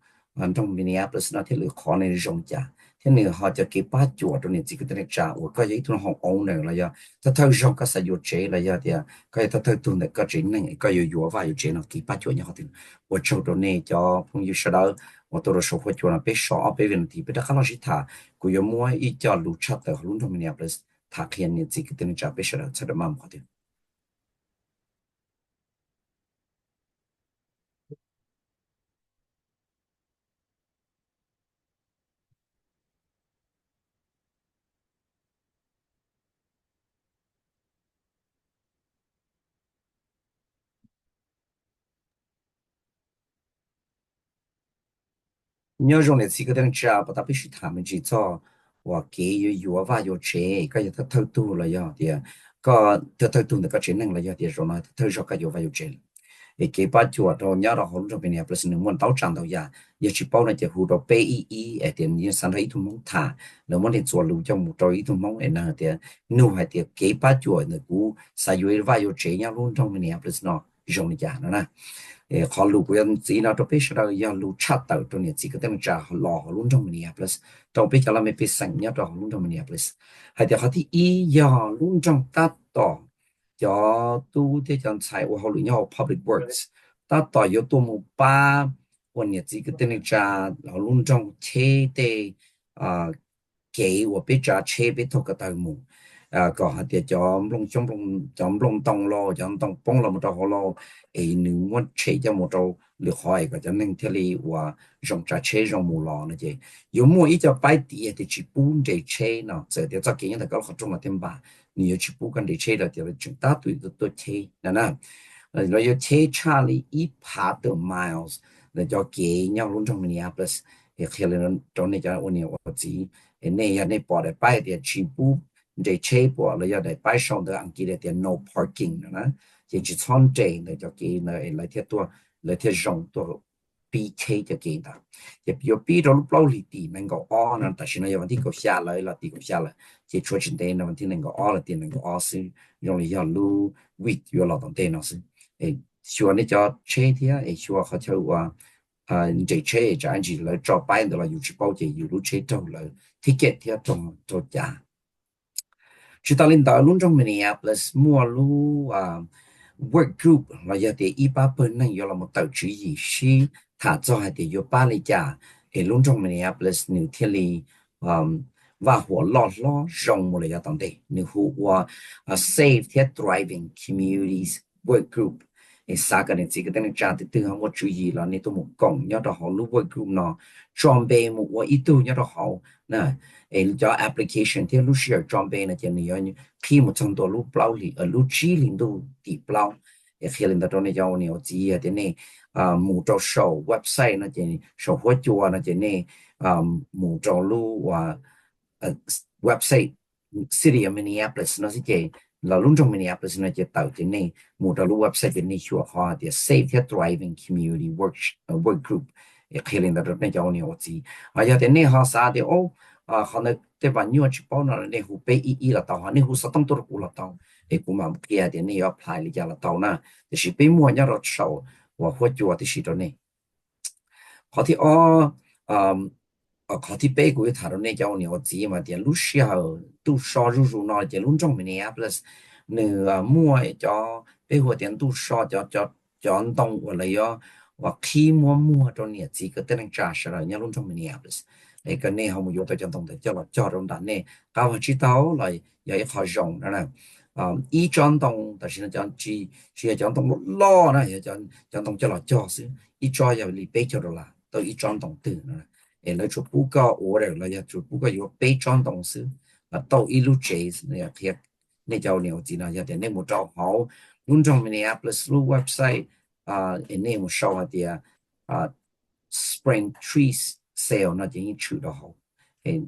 trong Minneapolis nó thì lựa khó nên rong giá thế nên họ cho cái bát chuột trong này chỉ có thể trả và có giấy thun họ ổn này là do ta theo rong cái sản chế là do thì cái ta theo tuần này có chế này có yếu và yếu chế nó cái bát chuột nhau thì và trong đó này cho phong yêu sau đó và tôi số hội chuột là bé sọ bé viên thì bé đã khá là sĩ thà của yếu mua ít cho lũ chặt từ luôn trong Minneapolis thà khiên này chỉ có thể trả bé sau đó sẽ được mang vào thì nhớ trong này chỉ có đang trả và ta biết sự tham mình chỉ cho và cái yếu và yếu chế cái thứ thứ tu là do thì có thứ thứ tu cái chế năng là do thì rồi nó thứ cho cái yếu và yếu chế cái bắt chuột rồi nhớ là hôm trong bên này plus muốn tao chẳng đâu ya giờ chỉ bảo là chỉ hú đó PEE ở tiền như sản thấy thùng mong thả nếu muốn để chuột lưu trong một trôi thùng mong ở nơi thì nu hay thì cái bắt chuột nữa cú sai yếu và yếu chế nhau luôn trong bên này plus nó dùng để trả nó nè họ lục quyền chỉ nó trong bây giờ giờ lục chặt đầu trong này chỉ có thể trả họ lò luôn trong Minneapolis trong bây giờ là mấy cái sản nhất đó luôn trong Minneapolis hay thì họ thì ý giờ luôn trong tát đỏ cho tu thế chẳng sai và họ luyện nhau public works tát đỏ yếu tu một baวันนี้chỉ có thể trả họ luôn trong chế để 给我被抓车被拖个头目，个下啲就弄动咯，就动帮了冇得好咯，你我车就冇到厉害个，就能睇你话用揸车用冇咯那啫，有冇一隻擺地嘅去搬隻車呢？這啲就見人哋搞合中了點吧？你要去搬緊啲車了，就整大堆的車，嗱，เรา要車差你100 miles，你就幾nhau luôn trong Minneapolis，khi lên trong này cho anh nhiều gì，này này bỏ để擺啲起步，這車bỏ了要để擺上的，按記得啲 no parking 呢，就去倉這，你就幾來貼多，來貼用多。BK 就記得，有 B 到不離地能夠 O 呢，但是呢有問題個下來了，地個下來，即出現的呢問題能夠 O 了，地能夠 O 是用嚟要錄 with 要勞動的呢是，希望你叫車啲希望好似話，你這車就按住嚟做擺的啦，有去保險有路車做了 ticket 啲做價，去到領導倫中 Minneapolis 摸路work group เราอยากได้100%นั่งอยู่เราหมดตัว注意是他做还得有巴黎家，伦敦 Minneapolis 纽特里，瓦火老用冇嚟要當地，你好話safe 啲 thriving communities work group，三個人自己等你揸啲對我注意啦，你都冇講，有得好 work group 呢，裝備冇我一度有得好，嗱，叫 application 啲路需要裝備呢，就你要批冇成多路包里，路機lin都地包，希望到你叫你有知啊啲呢。một trò sổ website nó chỉ sổ hóa chùa nó chỉ này một trò lưu website city of Minneapolis nó sẽ chỉ là luôn trong Minneapolis nó chỉ tạo chỉ này một trò lưu website bên này chùa họ để safe and thriving community work group khi lên đó nó cho nhiều gì và giờ đến này họ sao thì họ nó để vào nhiều chỉ bảo nó này hụt bé là tàu họ này hụt sao tăng tuổi của là tàu để cũng mà kia đến này apply là tàu na thì chỉ bé mua nhau rồi sổ我或者我的是到呢，好的好的北国他到呢叫我知嘛，点路时候都少入那点路中Minneapolis，那摸叫北国点都少叫动我来要我起摸到呢几个等能扎实了，人家路中Minneapolis，个呢เขา冇有到叫动的叫动的呢，搞知道来有一好用的呢。一转动，但是呢，讲是要转动老呢，要转动叫老教是，一转要离北叫的啦，到一转动的呢，那就不够我的了，要就不够有北转动是，到一路 chase 那些那叫牛子呢，要点那么找好，伦敦 Minneapolis 路 website 那么少啊点spring trees sale 那点一出的好，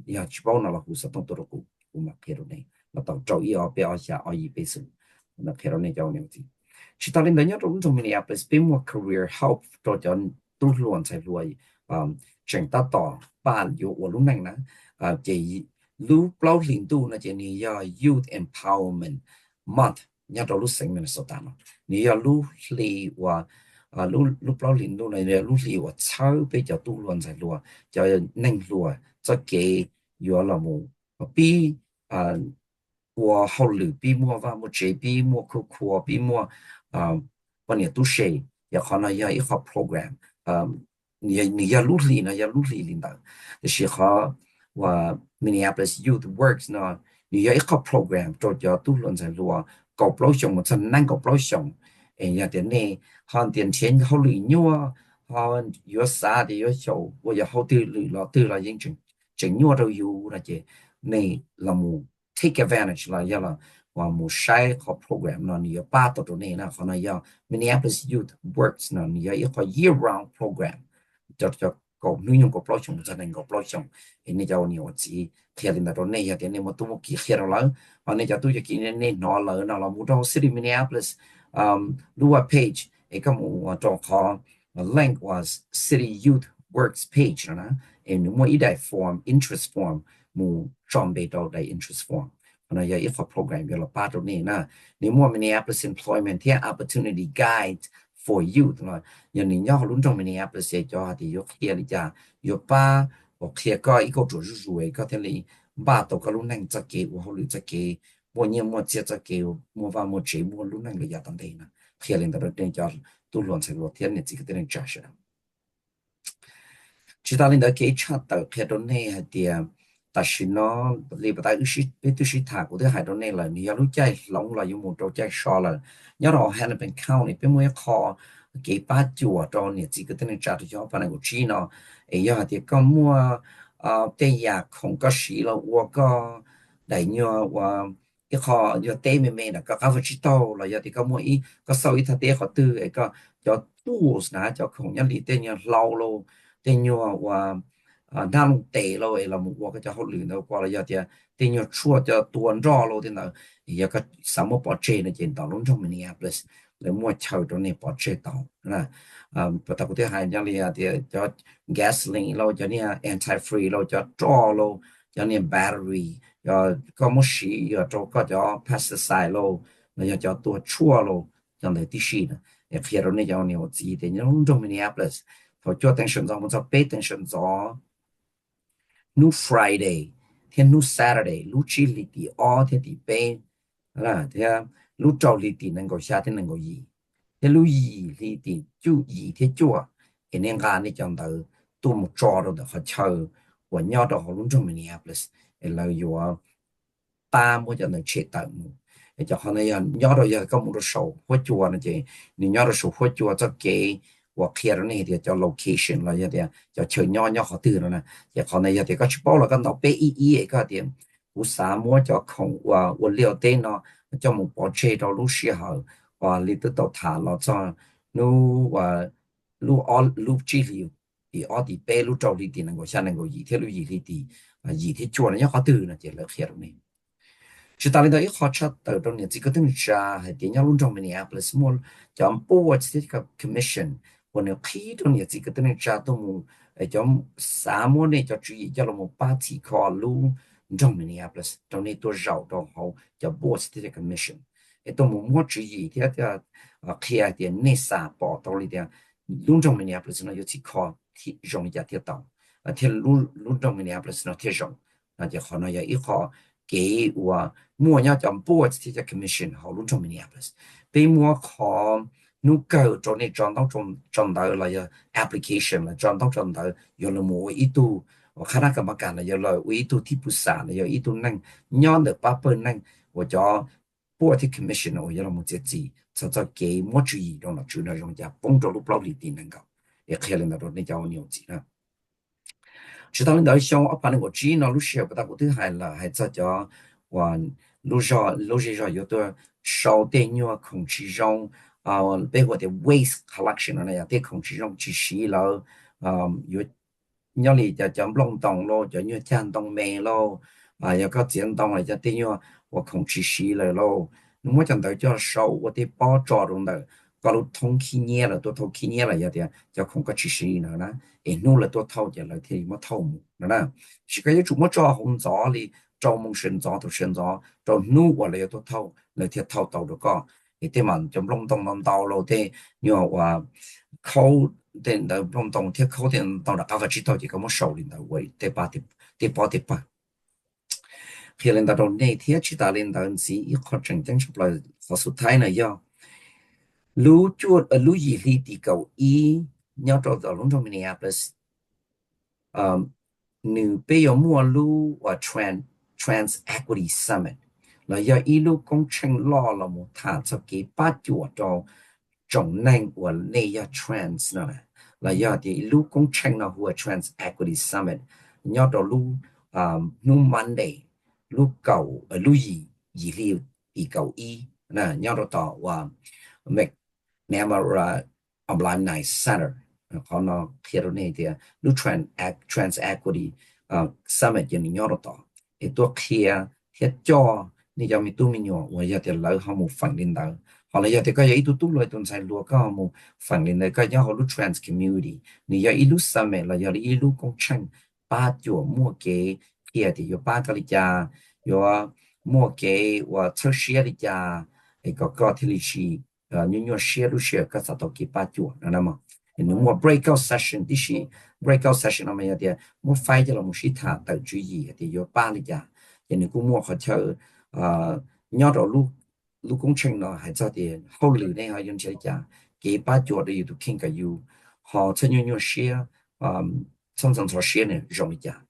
要去包那了，胡说动多的股嘛，开了呢。nó tàu trâu yêu béo xa ở gì bây giờ nó khi đó này cho nhiều gì chỉ ta lên đó nhớ trong trong Minneapolis bên một career help cho tu luôn sai lui chuyển ta tỏ ban yêu của lúc này nè chỉ lúc lâu liền tu nó chỉ ni youth empowerment month nhớ trong lúc sinh Minnesota nó ni lúc li và lúc lâu liền tu này lúc li và sau bây giờ tu luôn sai lui cho nên lui cho cái yêu là một bi我后来比莫话莫这比莫酷比莫把你都写也可能要一个 program 你要努力呢要努力领导就是和我 Minneapolis Youth Works 呢你要一个 program 做叫都论在路搞不了熊我真难搞不了熊要点呢好点钱后来牛啊好有啥的有小我也好对了认真整牛都有那些那那么take advantage 啦，要啦，话冇晒好 program 啦，你要巴到到呢，那可能要 Minneapolis Youth Works 呢，你要一个 year-round program，就搞你用个不上，就能够不上，你就你我知，睇下到呢有啲你冇都冇記起啦，啊你就都要見你攞啦，嗱啦冇到 City Minneapolis，Lua page，咁我做個 link was City Youth Works page 啦，冇一代 form interest form。冇裝備到的 interest form，可能有一個 program 有了八到呢，那你摸 Minneapolis employment 啲 opportunity guide for youth 啦，人哋要倫敦 Minneapolis 嘅就係要開嚟咋，要把我開個一個做入嘅，嗰啲你把到個倫敦執嘅，我好嚟執嘅，我呢我接執嘅，我話我這我倫敦嘅嘢當地呢，開嚟到啲叫都亂晒落天嘅自己啲人揸住，知道你到幾差到開到呢係啲。但是呢，你不但是他过的海多内了，你要路在龙了，有木头在烧了，要到海那边靠你，边没靠给把脚到你这个等于扎的脚把那个鸡呢，哎呀，的个么对呀，空个时了，我个来呢我。一個要對面面啦，個搞不知道啦，有啲咁一個手一他對好多一個叫 tools นะ叫孔一里對要撈咯，對要話那種地咯，誒啦我個叫好亂到過啦，有啲對要出叫斷咗咯，啲嗱有個什麼保證呢？見到龍中 Minneapolis 你摸抽到你保證到啦，不但嗰啲係有啲啲叫 gasoline 咯，有啲anti-freeze 咯，叫 draw 咯，有啲 battery。có một sĩ cho có cho pesticide lo là cho tua chua lo cho nên tí xí nè khi đó này cho nhiều gì thì nó trong Minneapolis họ cho tension cho một số bé tension cho nu Friday thiên nu Saturday lu chi li ti o thiên ti bé là thế lu trâu li ti năng够下天能够gì thế lu gì li ti chú gì thế chua cái nên gan này cho tới tu một trò đó họ chờ của nhau đó họ luôn trong Minneapolis là有ta mua cho nó chế tạo để cho họ này nhớ rồi giờ có một số hoa chùa này chị nếu nhớ rồi số hoa chùa cho cái hoặc kia này thì cho location là như thế cho chơi nhỏ họ từ rồi nè giờ họ này giờ thì có bao là cái nó bé ý cái điểm cú sa mua cho không và liệu tên nó cho một bộ chế đó lúc xưa họ và lý tự đầu thả nó cho nu và lu chi liệu thì ở thì bé lu trâu đi thì năng够下能够gì thế lu gì thì gì thế chùa nó họ từ là chỉ là kia rồi này chỉ ta lên đó ít họ chắc từ trong những cái东西啊，还点样论中 Minneapolis 么，讲board 这个 commission，我呢批到những cái东西啊，都么，讲啥么呢？叫注意，叫我们把几块路中 Minneapolis，到那多绕到好，叫 board 这个 commission，都么注意，这个开点那啥报道里点，论中 Minneapolis 呢有几块铁容易铁道，铁论中 Minneapolis 呢铁容，那就可能有一块。给我mua nhau chọn board thì cho commission họ luôn trong Minneapolis. Bây mua họ nhu cầu cho nên chọn đó là application là chọn đó giờ là mua ít tu và khả năng các bạn là giờ là ít tu tiếp sản là giờ ít tu năng nhon được ba phần năng và cho board thì commission giờ là một cái gì cho cái mua chú ý đó là chú là dùng giá bông cho lúc lâu đi tiền năng cao để khi lên đó nên cho nhiều gì đó chỉ tao lên đó xong ở bên của chị nó lúc xưa bắt đầu thứ hai là hay cho và lúc giờ有的烧电用空气中被我的 waste collection 那样的空气中去洗了有nhà里就就弄动咯，就要震动咩咯，有個震動嚟就點樣我空氣洗嚟咯，我就到咗手我啲包裝中的，假如通氣熱了，都通氣熱了有啲就空個氣洗了啦，努了都透咗了，睇冇透冇啦，是個要做乜做紅咗哩，做夢神咗就神咗，做努我嚟都透，嚟睇透到咗個，啲人就弄動到咯，啲因為話溝。den da blom dong te ko den da ka va chito ki ko shou lin da wei te pa khi lên da don nei te chi da lên da si i kho cheng cheng chu pla ho su thai na yo lu chuột lu yi li ti cầu i nhau trò da long trong Minneapolis nu pe yo mo lu wa trans equity summit là do i lu công cheng lo là một thả cho cái ba chuột cho trong năng của này trans nữa là do thì lúc công tranh nó của trans equity summit nhớ đó lúc lúc Monday lúc cầu lúc gì liu thì cầu y nè nhớ đó tao và make Namara Alumni Center họ nó khi đó này thì lúc trans equity summit như nhớ đó tao thì tôi kia choนี่จะมีตู้มีหน่วยว่าจะเล่าเขาหมู่ฝั่งดินดาhọ là giờ thì cái ít tu lôi tuần sai lúa có một phần nên là cái họ lúc trans communityนี่giờ ít lúc summit là giờ ít lúc công tranh ba chỗ mua cái kia thì có ba cái giá có mua cái và测试的价个体力是你share lúc share cái sao cái ba chỗ là mà nếu mua breakout session thì是 breakout session 那么有点mua fight 了，冇是他的注意的有ba个价，你估摸好像nhớ đó lúc công trình nó hay cho tiền hậu lửa này họ dùng chơi giá cái ba chỗ đấy tụ kinh cái yêu họ cho nhiều share xong xong cho share này rộng giá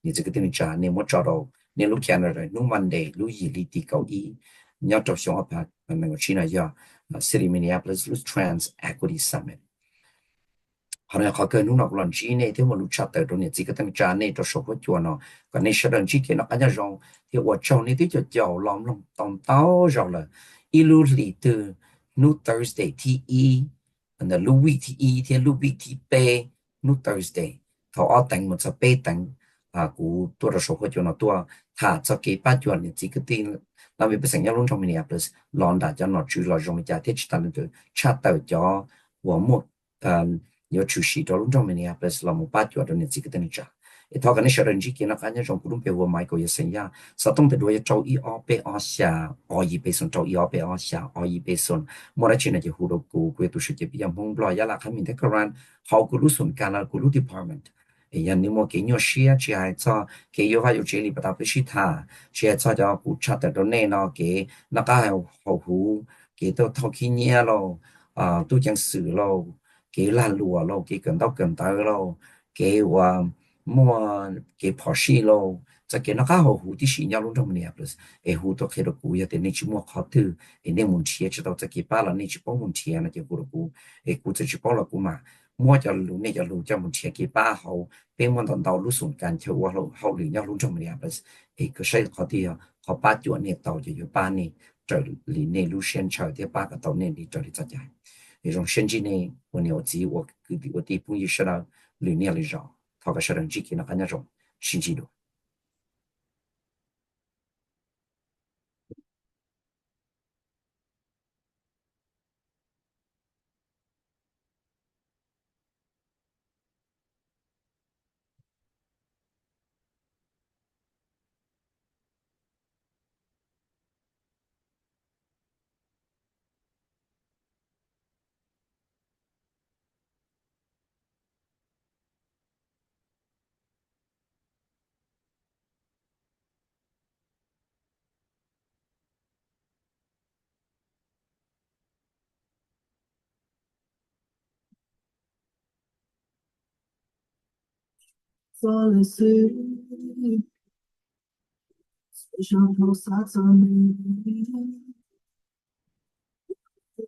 你这个等于查你没找到你路 Canada 路 Monday 路伊里地高一你要找小拍那个去那叫City Minneapolis 路 Trans Equity Summit 好像好个努那个乱子呢，他们路查到的呢，这个等查呢，到时候做呢，个那些人之间呢，俺家让，他我找呢，他就叫浪浪当到着了，一路里的努 Thursday 第一，那路 week 第一天路 week 第八，努 Thursday，头二等么才八等啊，古多的时候就那多，他这给八叫呢，这个定，那么不是要弄成 Minneapolis，浪大家那住了，容易家庭去他们就查到叫我们要出席到龙庄Minneapolis 了，我八月的那几个等你查，一套个那小人之间那反正从古龙北我买过一生呀，啥东西都要周一二八二下，二一北送周一二八二下，二一北送，莫来去那就胡多古贵都是就比较蒙不了，呀啦，看明天个人好古路送干了古路 department。哎呀，你莫给你写，只还做给有话有这里不大不是他，只还做叫古查的都内呢，给那个还好糊，给到偷起捏咯，都讲死咯。给烂路咯，给跟到咯，给我莫给跑西咯，这给那个好湖的是要弄这么年不是？哎，湖都开了古也得你去莫考头，哎，那问题知道这给罢了，你去帮问题那就古了古，哎，古这去帮了古嘛，莫叫路那叫路叫问题给罢好，别莫等到路送干就我路好路要弄这么年不是？哎，可是好的呀，好八九年到就有八年，这里内路线长的八个到那里这里咋讲？那种甚至呢，我了解我地不意识到里面里绕，他个是人之间的那种实际的。做了事，身上头洒着你。